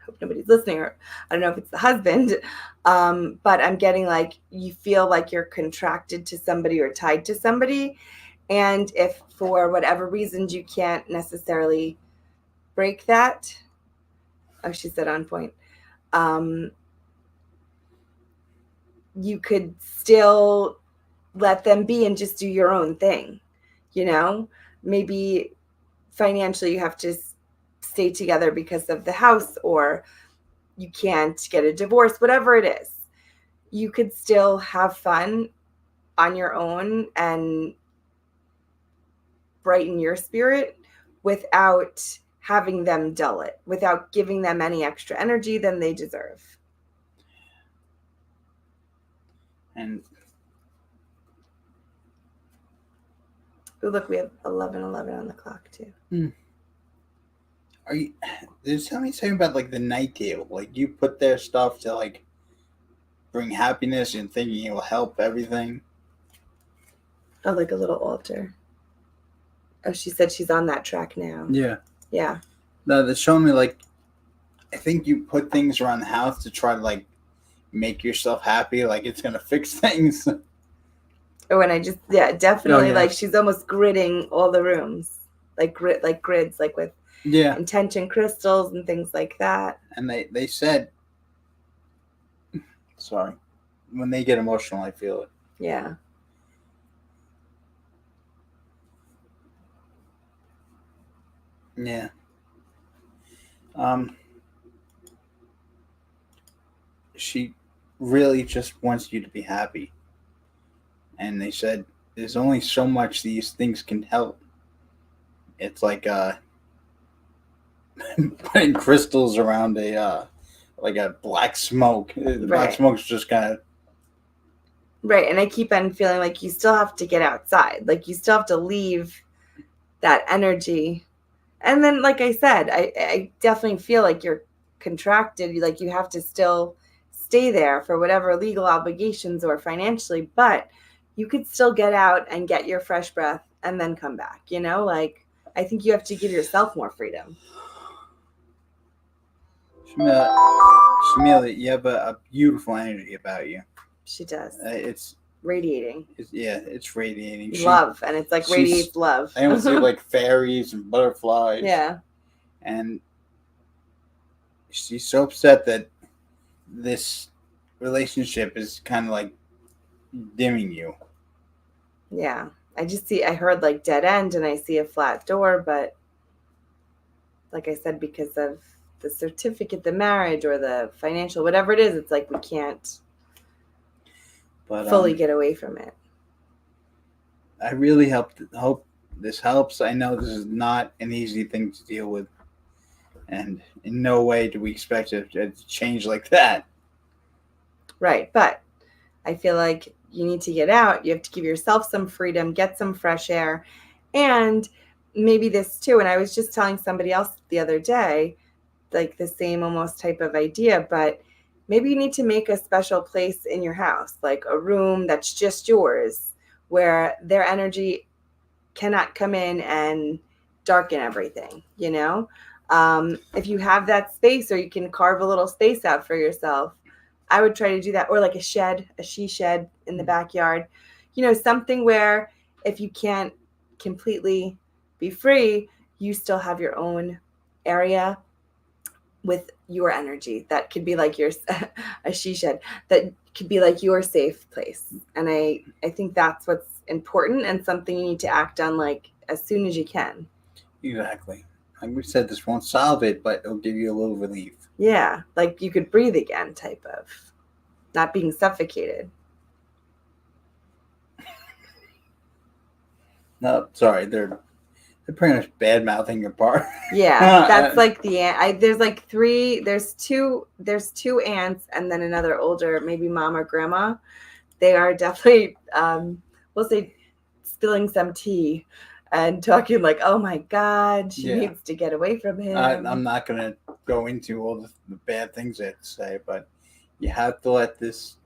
hope nobody's listening, or I don't know if it's the husband, but I'm getting like you feel like you're contracted to somebody or tied to somebody. And if for whatever reasons you can't necessarily break that, oh, she said on point, you could still let them be and just do your own thing. You know, maybe financially you have to stay together because of the house, or you can't get a divorce, whatever it is. You could still have fun on your own and brighten your spirit without having them dull it, without giving them any extra energy than they deserve. And oh, look, we have 11:11 on the clock too. Are you? There's something about like the night table. Like you put their stuff to like bring happiness and thinking it will help everything. Oh, like a little altar. Oh, she said she's on that track now. Yeah. Yeah. No, they're showing me like, I think you put things around the house to try to like make yourself happy. Like it's gonna fix things. Oh, and I just definitely like she's almost gridding all the rooms, like grids, like with intention crystals and things like that. And they said, sorry, when they get emotional, I feel it. Yeah. Yeah. She really just wants you to be happy. And they said there's only so much these things can help. It's like putting crystals around a like a black smoke. The black smoke's just kind of right. And I keep on feeling like you still have to get outside. Like you still have to leave that energy. And then, like I said, I definitely feel like you're contracted. Like you have to still stay there for whatever legal obligations or financially, but you could still get out and get your fresh breath and then come back. You know, like I think you have to give yourself more freedom. Shamila, you have a beautiful energy about you. She does. It's radiating. It's radiating. Love, and it's like radiates love. I almost see like fairies and butterflies. Yeah. And she's so upset that this relationship is kind of like dimming you. Yeah. I heard like dead end and I see a flat door, but like I said, because of the certificate, the marriage or the financial, whatever it is, it's like we can't fully get away from it. I really hope this helps. I know this is not an easy thing to deal with, and in no way do we expect it to change like that. Right, but I feel like you need to get out. You have to give yourself some freedom, get some fresh air, and maybe this too. And I was just telling somebody else the other day, like the same almost type of idea, but maybe you need to make a special place in your house, like a room that's just yours, where their energy cannot come in and darken everything, you know? If you have that space, or you can carve a little space out for yourself, I would try to do that. Or like a she shed in the backyard, you know, something where if you can't completely be free, you still have your own area with your energy that could be like your a she shed that could be like your safe place. And I think that's what's important and something you need to act on like as soon as you can. Exactly. Like we said, this won't solve it, but it'll give you a little relief. Yeah, like you could breathe again type of not being suffocated. No, sorry, they're pretty much bad mouthing your part. Yeah, that's like the ant. There's like three. There's two ants, and then another older, maybe mom or grandma. They are definitely, we'll say, spilling some tea, and talking like, "Oh my God, she needs to get away from him." I'm not gonna go into all the bad things they have to say, but you have to let this.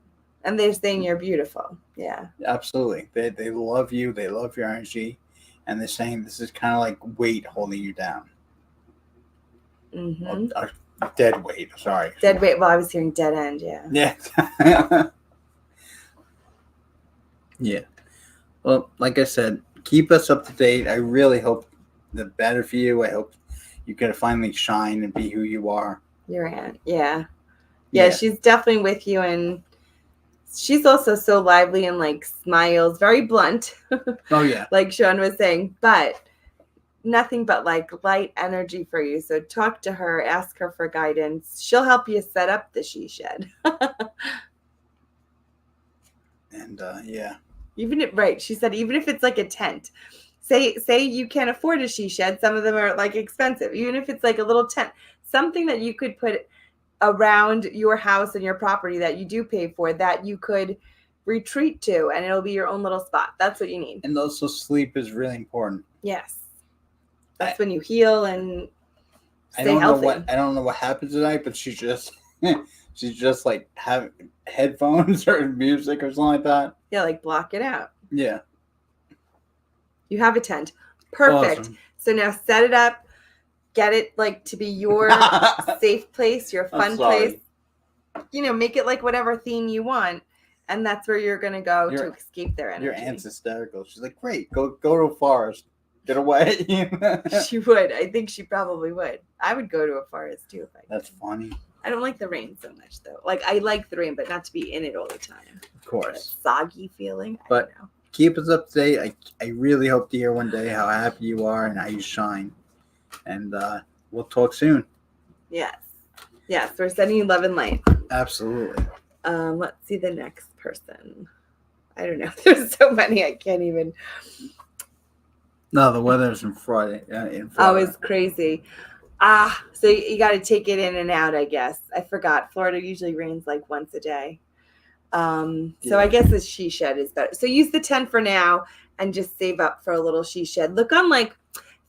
And they're saying you're beautiful. Yeah, absolutely. They love you. They love your energy. And they're saying this is kind of like weight holding you down. Mm-hmm. Dead weight. Sorry. Dead weight. Well, I was hearing dead end. Yeah. Yeah. Yeah. Well, like I said, keep us up to date. I really hope the better for you. I hope you can finally shine and be who you are. Your aunt. Yeah. Yeah. She's definitely with you, and she's also so lively and like smiles, very blunt. Oh yeah. Like Shaun was saying, but nothing but like light energy for you. So talk to her, ask her for guidance. She'll help you set up the she shed. And yeah. Even if, right, she said even if it's like a tent. Say you can't afford a she shed. Some of them are like expensive. Even if it's like a little tent, something that you could put around your house and your property that you do pay for, that you could retreat to, and it'll be your own little spot. That's what you need. And also sleep is really important. Yes. That's when you heal and stay healthy. I don't know what happened tonight, but she's just like having headphones or music or something like that. Yeah, like block it out. Yeah. You have a tent. Perfect. Awesome. So now set it up. Get it like to be your safe place, your fun place. You know, make it like whatever theme you want. And that's where you're going to go to escape their energy. Your aunt's hysterical. She's like, great, go to a forest. Get away. She would. I think she probably would. I would go to a forest too. That's funny. I don't like the rain so much though. Like I like the rain, but not to be in it all the time. Of course. That soggy feeling. But I don't know. Keep us up to date. I really hope to hear one day how happy you are and how you shine. And we'll talk soon. Yes. Yes. We're sending you love and light. Absolutely. Let's see the next person. I don't know. There's so many. I can't even. No, the weather's in Friday. Oh, it's crazy. So you got to take it in and out, I guess. I forgot. Florida usually rains like once a day. So I guess the she shed is better. So use the tent for now and just save up for a little she shed. Look on like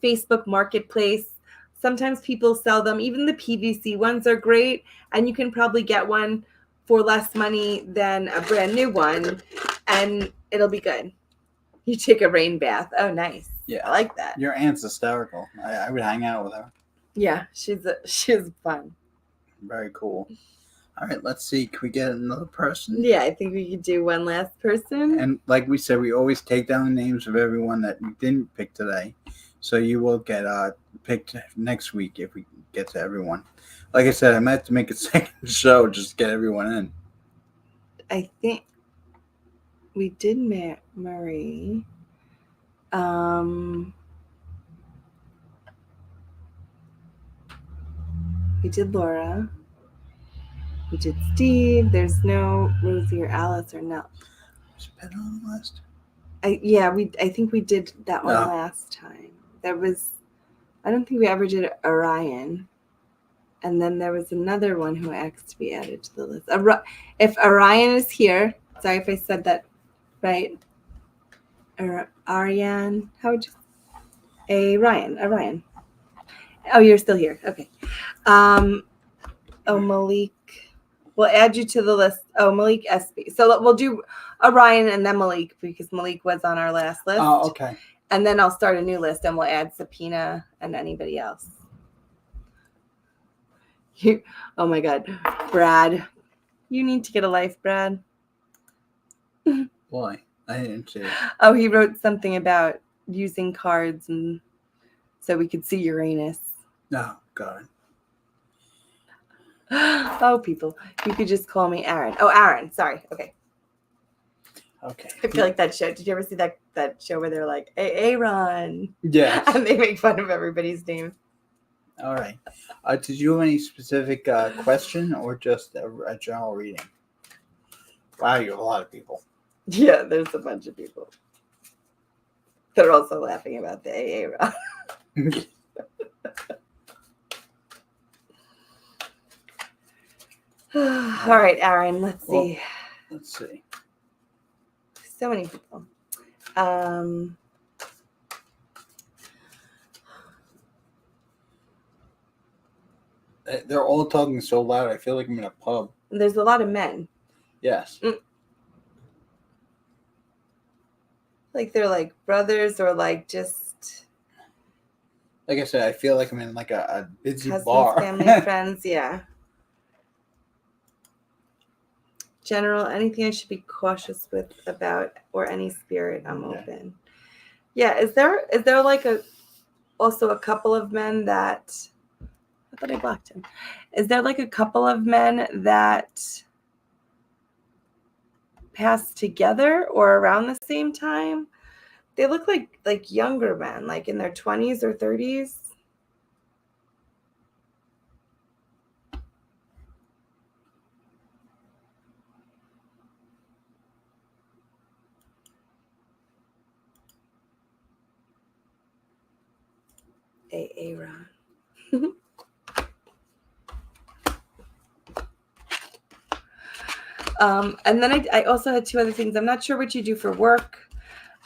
Facebook Marketplace. Sometimes people sell them. Even the PVC ones are great. And you can probably get one for less money than a brand new one. And it'll be good. You take a rain bath. Oh, nice. Yeah, I like that. Your aunt's hysterical. I would hang out with her. Yeah, she's fun. Very cool. All right, let's see. Can we get another person? Yeah, I think we could do one last person. And like we said, we always take down the names of everyone that we didn't pick today. So you will get picked next week if we get to everyone. Like I said, I might have to make a second show just to get everyone in. I think we did Marie. We did Laura. We did Steve. There's no Rosie or Alice or no. Was Ben on the list? I think we did that one last time. There was, I don't think we ever did Orion. And then there was another one who asked to be added to the list. If Orion is here, sorry if I said that right. Ariane, how would you? Orion. Oh, you're still here. Okay. Malik. We'll add you to the list. Oh, Malik SB. So we'll do Orion and then Malik because Malik was on our last list. Oh, okay. And then I'll start a new list and we'll add Sapina and anybody else. Oh my God. Brad. You need to get a life, Brad. Why? I didn't see it. Oh, he wrote something about using cards and so we could see Uranus. No, God. Oh, people. You could just call me Aaron. Oh, Aaron. Sorry. Okay. Okay. I feel like that show. Did you ever see that show where they're like, Aaron? Yes. And they make fun of everybody's name. All right. Did you have any specific question or just a general reading? Wow, you have a lot of people. Yeah, there's a bunch of people. They're also laughing about the Aaron. All right, Aaron. Let's see. Let's see. So many people. They're all talking so loud. I feel like I'm in a pub. There's a lot of men. Yes. Like they're like brothers or like just. Like I said, I feel like I'm in like a busy Husbands, bar. family, friends. Yeah. General, anything I should be cautious with about or any spirit, I'm open. Yeah. Is there like also a couple of men that I thought I blocked him. Is there like a couple of men that passed together or around the same time? They look like younger men, like in their 20s or 30s. Aaron. And then I also had two other things. I'm not sure what you do for work.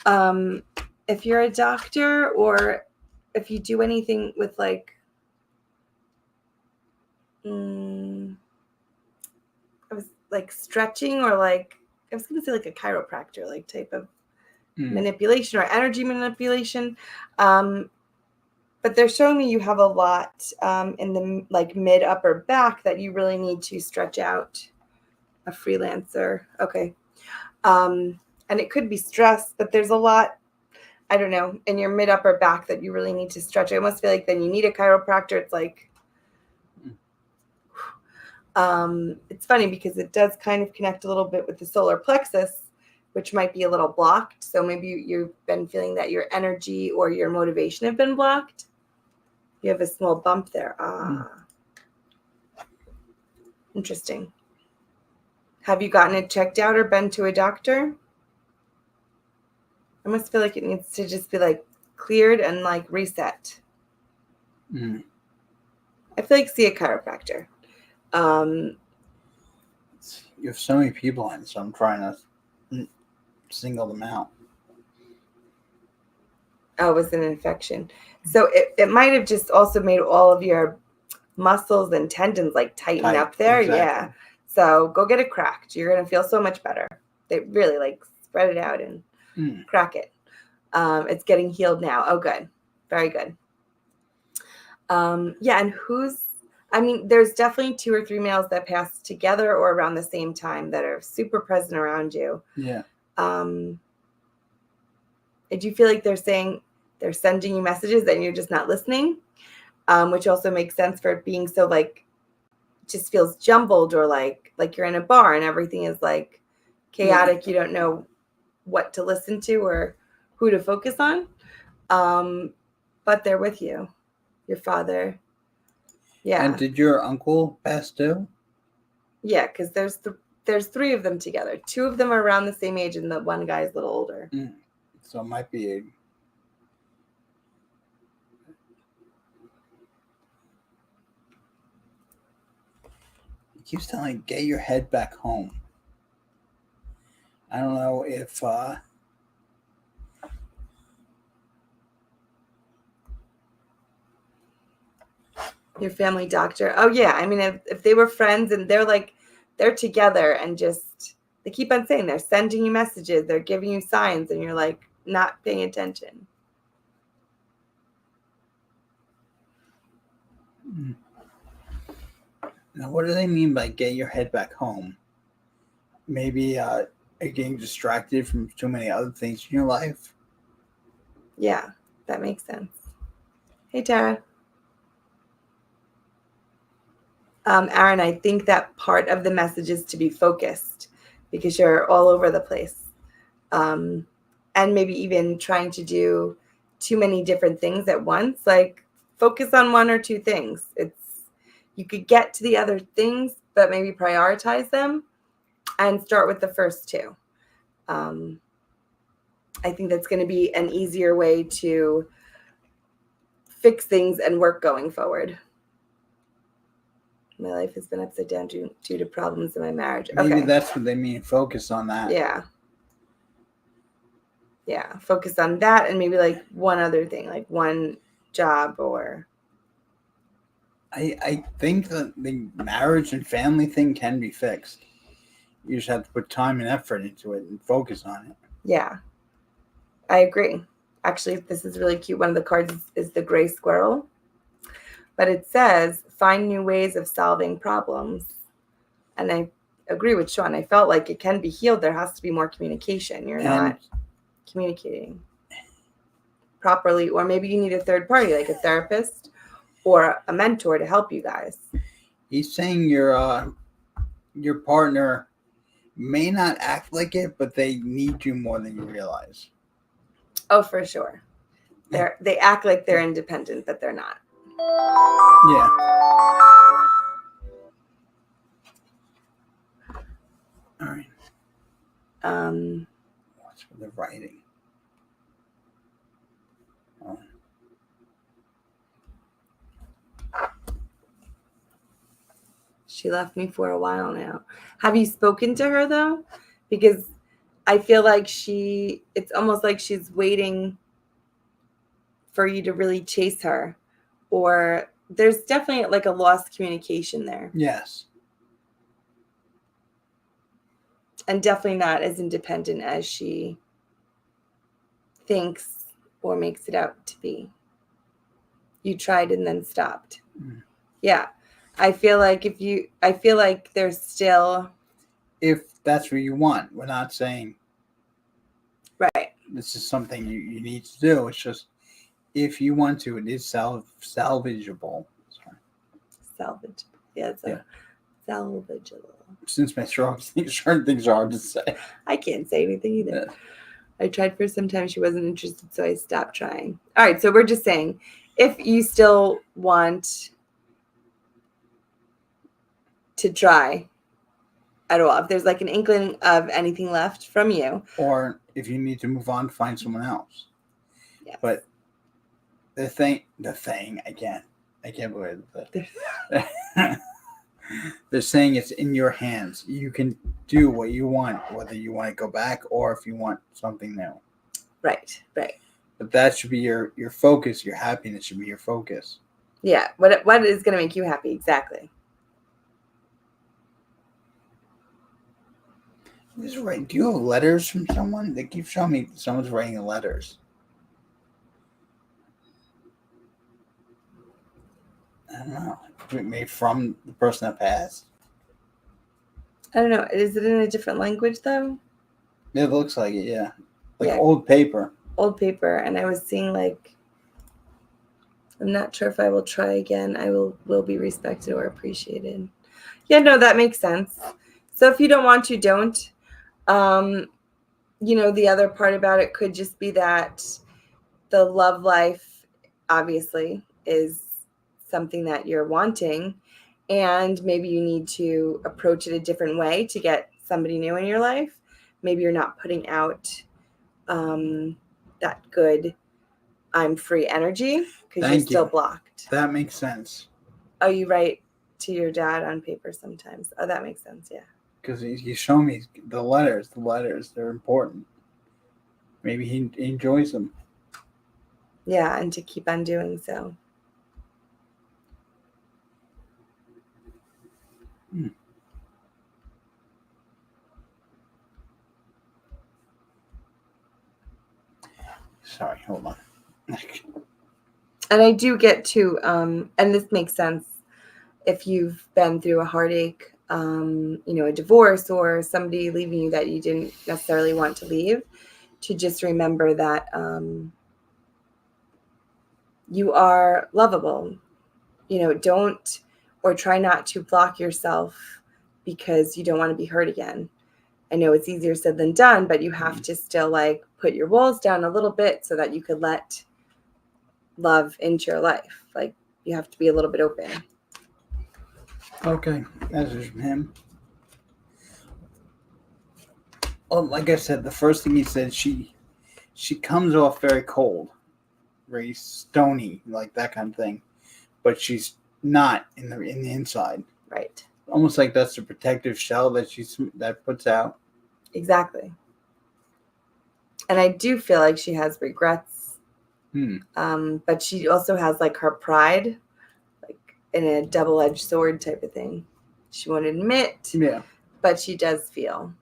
If you're a doctor or if you do anything with like, I was like stretching or like, I was going to say like a chiropractor, like type of manipulation or energy manipulation. But they're showing me you have a lot in the like mid upper back that you really need to stretch out. A freelancer. Okay. And it could be stress, but there's a lot, I don't know, in your mid upper back that you really need to stretch. I almost feel like then you need a chiropractor. It's like, it's funny because it does kind of connect a little bit with the solar plexus, which might be a little blocked. So maybe you've been feeling that your energy or your motivation have been blocked. You have a small bump there. Interesting. Have you gotten it checked out or been to a doctor? I must feel like it needs to just be like cleared and like reset. I feel like see a chiropractor. You have so many people in, so I'm trying to single them out. Oh, it was an infection. So it might have just also made all of your muscles and tendons like tighten up there. Exactly. Yeah. So go get it cracked. You're going to feel so much better. They really like spread it out and crack it. It's getting healed now. Oh, good. Very good. Yeah. And there's definitely 2 or 3 males that pass together or around the same time that are super present around you. Yeah. Do you feel like they're saying they're sending you messages and you're just not listening? Which also makes sense for it being so like, just feels jumbled or like you're in a bar and everything is like chaotic. You don't know what to listen to or who to focus on. But they're with you, your father. Yeah. And did your uncle pass too? Yeah, because there's 3 of them together. 2 of them are around the same age and the one guy is a little older. So it might be a... He keeps telling me, get your head back home. I don't know if... Your family doctor. Oh, yeah. I mean, if they were friends and they're together and just, they keep on saying they're sending you messages, they're giving you signs, and you're like not paying attention. Now, what do they mean by get your head back home? Maybe getting distracted from too many other things in your life? Yeah, that makes sense. Hey, Tara. Aaron, I think that part of the message is to be focused because you're all over the place. And maybe even trying to do too many different things at once. Like focus on one or two things. You could get to the other things, but maybe prioritize them and start with the first two. I think that's going to be an easier way to fix things and work going forward. My life has been upside down due to problems in my marriage. Maybe that's what they mean. Focus on that. Yeah. Focus on that and maybe like one other thing, like one job or. I think that the marriage and family thing can be fixed. You just have to put time and effort into it and focus on it. Yeah, I agree. Actually, this is really cute. One of the cards is the gray squirrel. But it says, find new ways of solving problems. And I agree with Shaun. I felt like it can be healed. There has to be more communication. You're not communicating properly. Or maybe you need a third party, like a therapist or a mentor to help you guys. He's saying your partner may not act like it, but they need you more than you realize. Oh, for sure. They act like they're independent, but they're not. Yeah. All right. What's with the writing? Oh. She left me for a while now. Have you spoken to her though? Because I feel like it's almost like she's waiting for you to really chase her, or there's definitely like a lost communication there. Yes. And definitely not as independent as she thinks or makes it out to be. You tried and then stopped. Mm. Yeah. I feel like there's still. If that's what you want, we're not saying. Right. This is something you need to do. It's just, if you want to, it is salvageable. Sorry. Salvageable. Yeah. Salvageable. Since my certain things are hard to say. I can't say anything either. Yeah. I tried for some time. She wasn't interested, so I stopped trying. All right. So we're just saying, if you still want to try at all, if there's like an inkling of anything left from you, or if you need to move on, find someone else. Yes. But the thing again, I can't believe that. They're saying it's in your hands. You can do what you want, whether you want to go back or if you want something new. Right. But that should be your focus. Your happiness should be your focus. Yeah. What is going to make you happy? Exactly. Do you have letters from someone? They keep showing me someone's writing letters. I don't know. Maybe from the person that passed. I don't know. Is it in a different language though? It looks like it, yeah. Like Yeah. old paper. Old paper, and I was seeing like, I'm not sure if I will try again. I will be respected or appreciated. Yeah, no, that makes sense. So if you don't want to, don't. The other part about it could just be that the love life obviously is something that you're wanting, and maybe you need to approach it a different way to get somebody new in your life. Maybe you're not putting out that good I'm free energy because you're still blocked. That makes sense. Oh, you write to your dad on paper sometimes. Oh, that makes sense. Yeah. Because you show me the letters. The letters, they're important. Maybe he enjoys them. Yeah, and to keep on doing so. Sorry, hold on. And I do get to, and this makes sense if you've been through a heartache, a divorce or somebody leaving you that you didn't necessarily want to leave, to just remember that you are lovable. Don't or try not to block yourself because you don't want to be hurt again. I know it's easier said than done, but you have to still like put your walls down a little bit so that you could let love into your life. Like you have to be a little bit open. Okay, message from him. Well, like I said, the first thing he said, she comes off very cold, very stony, like that kind of thing, but she's not in the inside. Right. Almost like that's the protective shell that puts out. Exactly. And I do feel like she has regrets. But she also has like her pride, like in a double-edged sword type of thing. She won't admit, Yeah, but she does feel.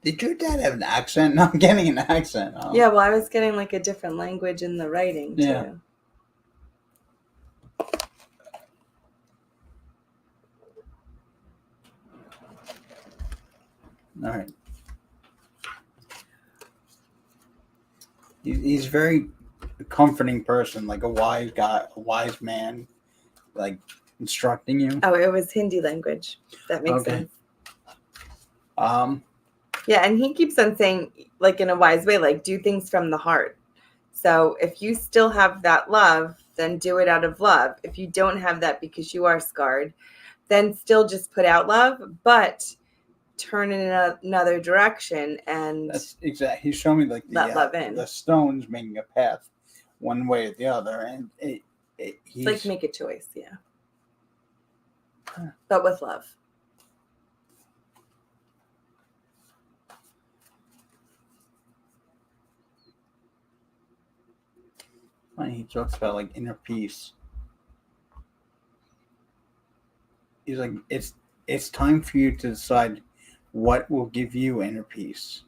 Did your dad have an accent? No, I'm getting an accent. Oh. Yeah, well, I was getting like a different language in the writing too. Yeah. All right. He's very comforting person, like a wise guy, a wise man, like instructing you. Oh, it was Hindi language. That makes sense. Yeah, and he keeps on saying, like in a wise way, like do things from the heart. So if you still have that love, then do it out of love. If you don't have that because you are scarred, then still just put out love, but turn in another direction and that's exactly. He's showing me like let love in. The stones making a path one way or the other, and it's like make a choice, yeah. But with love. He talks about like inner peace. He's like, it's time for you to decide what will give you inner peace.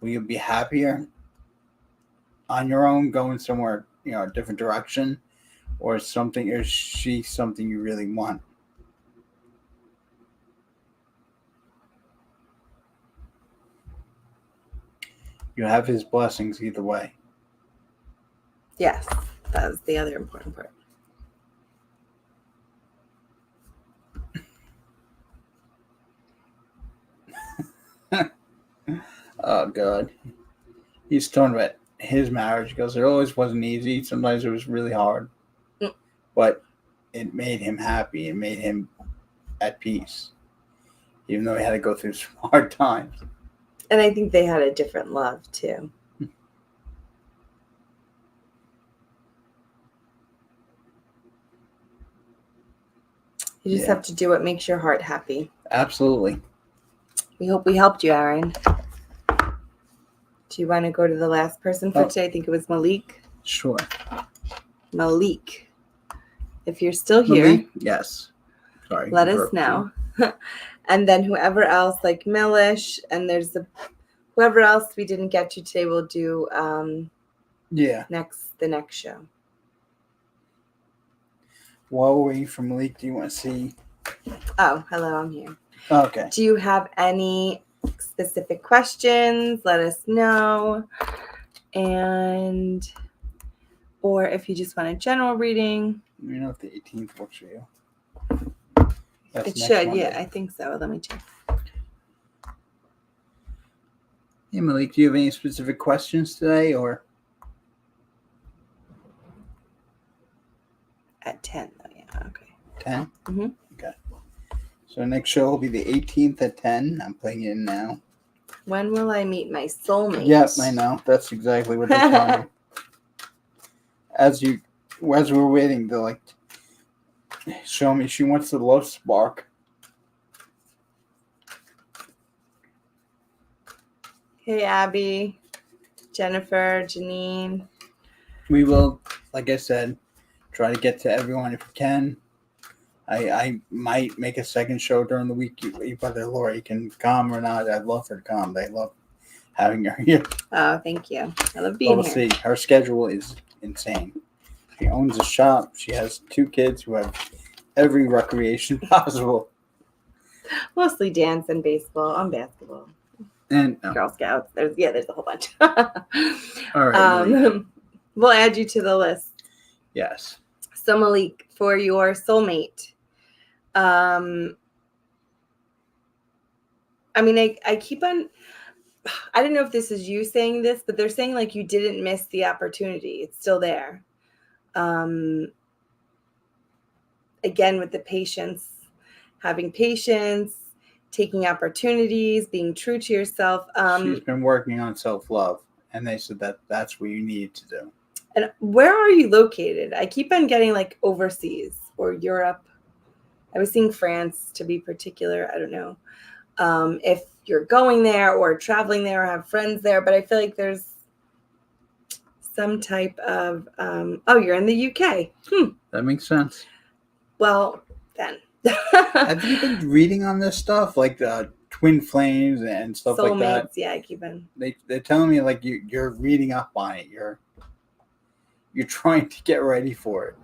Will you be happier on your own, going somewhere, a different direction, or something? Or is she something you really want? You have his blessings either way. Yes, that was the other important part. Oh, God. He's talking about his marriage. He goes, it always wasn't easy. Sometimes it was really hard. But it made him happy. It made him at peace. Even though he had to go through some hard times. And I think they had a different love, too. You just have to do what makes your heart happy. Absolutely. We hope we helped you, Aaron. Do you want to go to the last person for today? I think it was Malik. Sure. Malik. If you're still here. Malik? Yes. Sorry. Let us know. And then whoever else, like Millish, and there's whoever else we didn't get to today, we'll do the next show. While we're waiting for Malik, do you want to see? Oh, hello, I'm here. Okay. Do you have any specific questions? Let us know. Or if you just want a general reading. You know if the 18th works for you. It should, Monday. Yeah, I think so. Let me check. Hey, Malik, do you have any specific questions today, or? At 10, though, yeah, okay. 10? Mm-hmm. Okay. So the next show will be the 18th at 10. I'm putting it in now. When will I meet my soulmate? Yep, I know. That's exactly what they're telling me. As we're waiting, they're like, show me. She wants the love spark. Hey, Abby, Jennifer, Janine. We will, like I said, try to get to everyone if we can. I might make a second show during the week, whether Lori can come or not. I'd love her to come. They love having her here. Oh, thank you. I love being here. We'll see. Her schedule is insane. She owns a shop. She has 2 kids who have every recreation possible. Mostly dance and baseball and basketball. And Girl Scouts. There's a whole bunch. All right. We'll add you to the list. Yes. So Malik, for your soulmate, I mean, I keep on, I don't know if this is you saying this, but they're saying like you didn't miss the opportunity. It's still there. Again, with the patience, having patience, taking opportunities, being true to yourself. She's been working on self-love, and they said that that's what you need to do. And where are you located? I keep on getting like overseas or Europe. I was seeing France to be particular. I don't know if you're going there or traveling there or have friends there, but I feel like there's some type of, oh, you're in the UK. That makes sense. Well, then. Have you been reading on this stuff, like twin flames and stuff Soulmates, like that? yeah, I keep on. They're telling me like you're reading up on it. You're trying to get ready for it.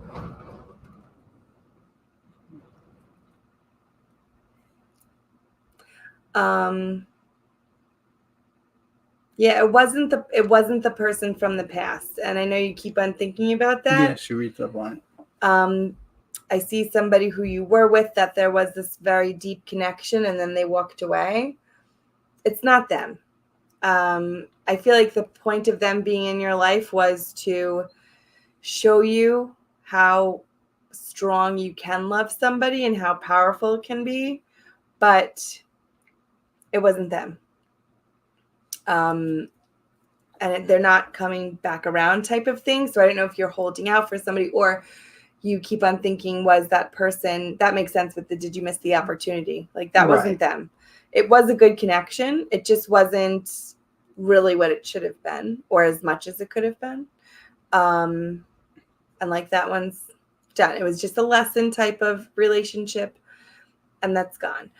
Yeah, it wasn't the person from the past, and I know you keep on thinking about that. Yeah, she reads up on it. I see somebody who you were with that there was this very deep connection, and then they walked away. It's not them. I feel like the point of them being in your life was to show you how strong you can love somebody and how powerful it can be, but it wasn't them. And they're not coming back around type of thing. So I don't know if you're holding out for somebody or you keep on thinking, was that person, that makes sense with the, did you miss the opportunity? Like that wasn't them. It was a good connection. It just wasn't really what it should have been or as much as it could have been. And like that one's done. It was just a lesson type of relationship and that's gone.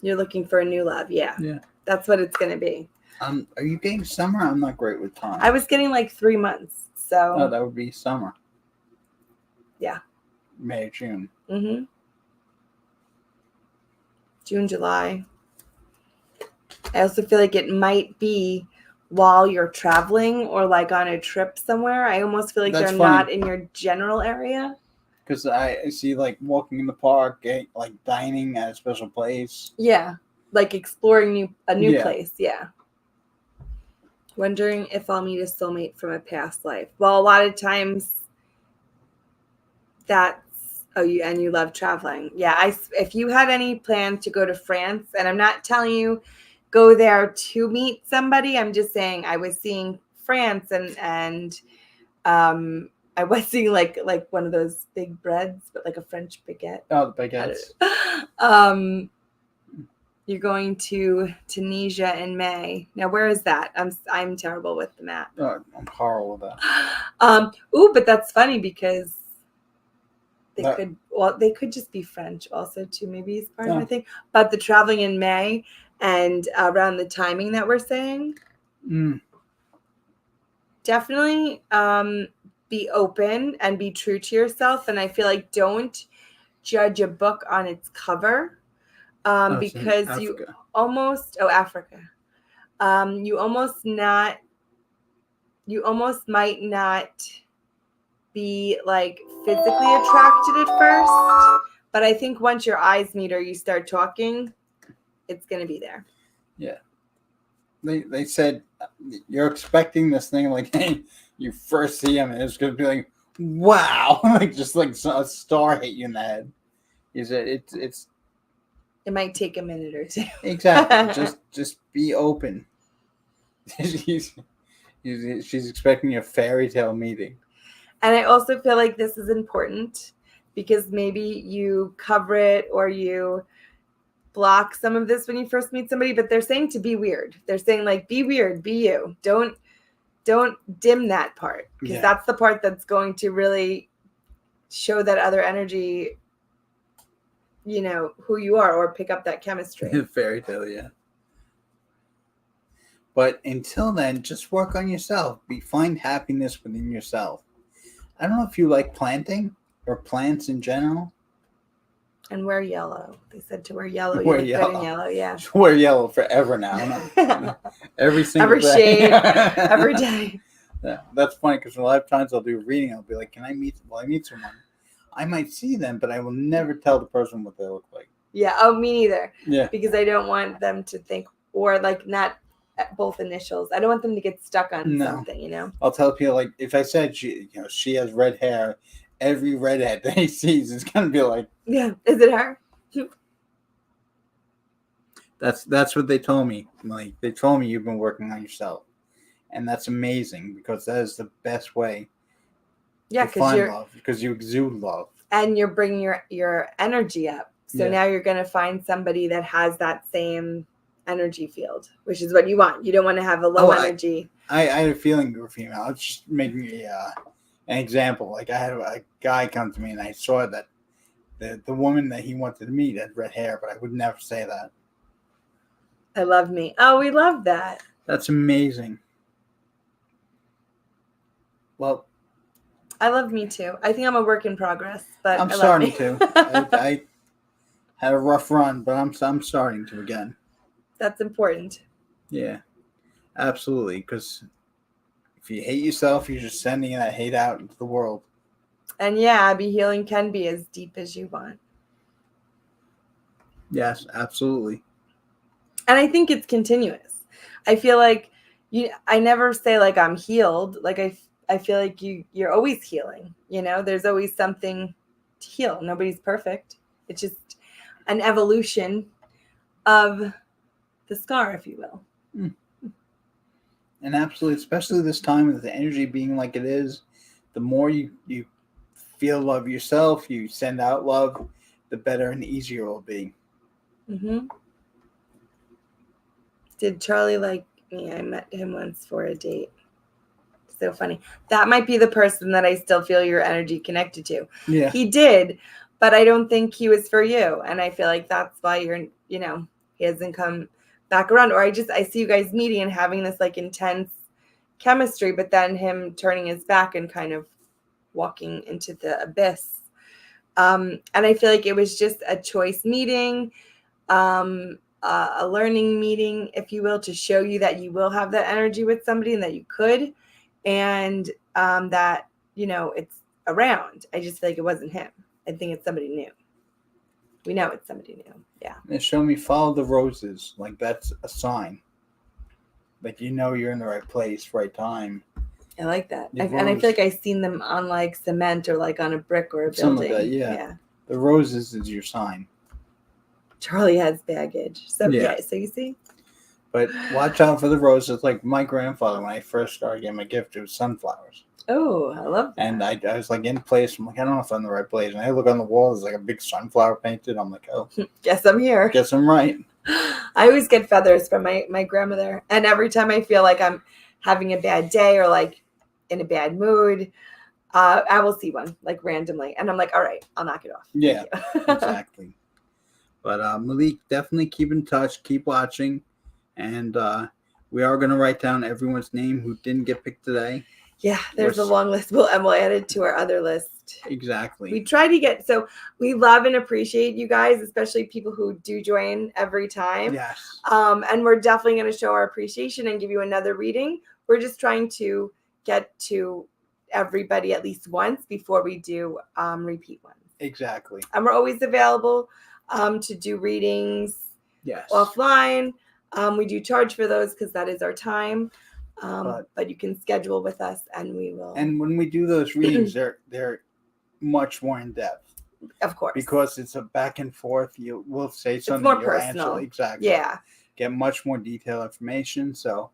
You're looking for a new love. Yeah. That's what it's going to be. Are you getting summer? I'm not great with time. I was getting like 3 months. So. Oh, that would be summer. Yeah. May, June. Mm-hmm. June, July. I also feel like it might be while you're traveling or like on a trip somewhere. I almost feel like they're not in your general area. Because I see like walking in the park, like dining at a special place. Yeah. Like exploring a new place. Yeah. Wondering if I'll meet a soulmate from a past life. Well, a lot of times you love traveling. Yeah. If you had any plan to go to France, and I'm not telling you go there to meet somebody, I'm just saying I was seeing France and I was seeing like one of those big breads, but like a French baguette. Oh, the baguettes. You're going to Tunisia in May. Now, where is that? I'm terrible with the map. Oh, I'm horrible with that. But that's funny because they could just be French also too. Maybe it's part of my thing. But the traveling in May and around the timing that we're saying, definitely be open and be true to yourself. And I feel like don't judge a book on its cover. Because you almost Africa. You almost might not be like physically attracted at first, but I think once your eyes meet or you start talking, it's gonna be there. Yeah. They said you're expecting this thing like, hey, you first see him and it's gonna be like, wow, like just like a star hit you in the head. Is it's It might take a minute or two. Exactly. just be open. She's expecting a fairy tale meeting. And I also feel like this is important because maybe you cover it or you block some of this when you first meet somebody, but they're saying to be weird. They're saying like, be weird, be you. Don't dim that part because that's the part that's going to really show that other energy, you know, who you are or pick up that chemistry. Fairy tale, yeah. But until then, just work on yourself. Find happiness within yourself. I don't know if you like planting or plants in general. And wear yellow. They said to wear yellow. Wear yellow. Yellow, yeah. Wear yellow forever now. Every single every day. shade, every day. Yeah, that's funny because a lot of times I'll do a reading. I'll be like, "Can I meet? Well, I meet someone. I might see them, but I will never tell the person what they look like." Yeah. Oh, me neither. Yeah. Because I don't want them to think, or like not both initials. I don't want them to get stuck on No. something, you know? I'll tell people like if I said she has red hair, every redhead that he sees is gonna be like, Yeah. Is it her? that's what they told me. Like they told me you've been working on yourself, and that's amazing because that is the best way Yeah, to because find you're love because you exude love. and you're bringing your energy up. So Yeah. now you're going to find somebody that has that same energy field, which is what you want. You don't want to have a low energy. I had a feeling you were female. I was just making an example. Like I had a guy come to me and I saw that the woman that he wanted to meet had red hair, but I would never say that. I love me. Oh, we love that. That's amazing. Well, I love me too. I think I'm a work in progress, but I'm I starting love me. to. I had a rough run, but I'm starting to again. That's important. Yeah, absolutely. Because if you hate yourself, you're just sending that hate out into the world. And yeah, Abby, healing can be as deep as you want. Yes, absolutely. And I think it's continuous. I feel like I never say like I'm healed. Like I feel like you're always healing, you know? There's always something to heal. Nobody's perfect. It's just an evolution of the scar, if you will. And absolutely, especially this time with the energy being like it is, the more you feel love yourself, you send out love, the better and easier it will be. Mm-hmm. Did Charlie like me? I met him once for a date. So funny. That might be the person that I still feel your energy connected to. Yeah. He did, but I don't think he was for you. And I feel like that's why he hasn't come back around. Or I see you guys meeting and having this like intense chemistry, but then him turning his back and kind of walking into the abyss. And I feel like it was just a choice meeting, a learning meeting, if you will, to show you that you will have that energy with somebody and that you could. And that, it's around. I just feel like it wasn't him. I think it's somebody new. We know it's somebody new. Yeah. And show me follow the roses. Like that's a sign. Like you're in the right place, right time. I like that. And I feel like I've seen them on like cement or like on a brick or a building. Something like that, yeah. The roses is your sign. Charlie has baggage. So yeah, so you see. But watch out for the roses. Like my grandfather, when I first started getting my gift, it was sunflowers. Oh, I love that. And I was like in place. I'm like, I don't know if I'm in the right place. And I look on the wall, there's like a big sunflower painted. I'm like, oh, guess I'm here. Guess I'm right. I always get feathers from my grandmother. And every time I feel like I'm having a bad day or like in a bad mood, I will see one like randomly. And I'm like, all right, I'll knock it off. Yeah, exactly. But Malik, definitely keep in touch. Keep watching. And we are going to write down everyone's name who didn't get picked today. Yeah, there's a long list. We'll add it to our other list. Exactly. We try to so we love and appreciate you guys, especially people who do join every time. Yes. And we're definitely going to show our appreciation and give you another reading. We're just trying to get to everybody at least once before we do repeat ones. Exactly. And we're always available to do readings offline. We do charge for those because that is our time. But you can schedule with us and we will. And when we do those readings, they're much more in depth. Of course. Because it's a back and forth. We'll say something. It's more personal. Exactly. Yeah. Get much more detailed information. So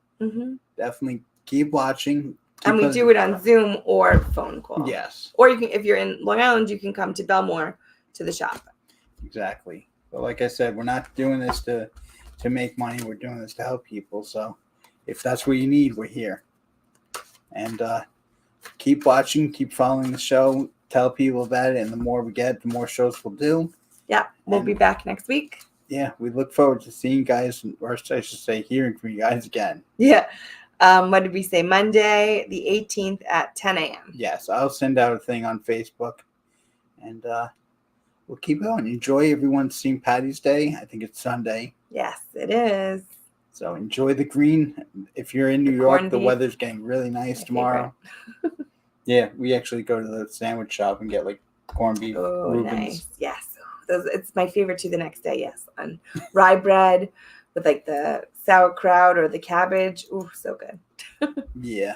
definitely keep watching. And we do it on Zoom or phone call. Yes. Or you can, if you're in Long Island, you can come to Belmore to the shop. Exactly. But like I said, we're not doing this to make money. We're doing this to help people. So if that's what you need, we're here. And keep watching, keep following the show, tell people about it, and the more we get, the more shows we'll do. Yeah, we'll be back next week. Yeah, we look forward to seeing you guys, or I should say hearing from you guys again. Yeah. What did we say? Monday, the 18th at 10 a.m. Yes, I'll send out a thing on Facebook. And we'll keep going. Enjoy everyone's St. Patty's Day. I think it's Sunday. Yes, it is. So enjoy the green. If you're in New York, corned the beef. weather's getting really nice My tomorrow. Yeah, we actually go to the sandwich shop and get like corned beef, Oh, Reubens. nice. Yes. It's my favorite too the next day. Yes. On rye bread with like the sauerkraut or the cabbage. Ooh, so good. Yeah.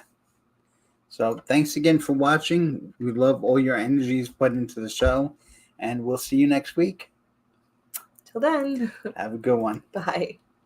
So thanks again for watching. We love all your energies put into the show, and we'll see you next week. Till then. Have a good one. Bye.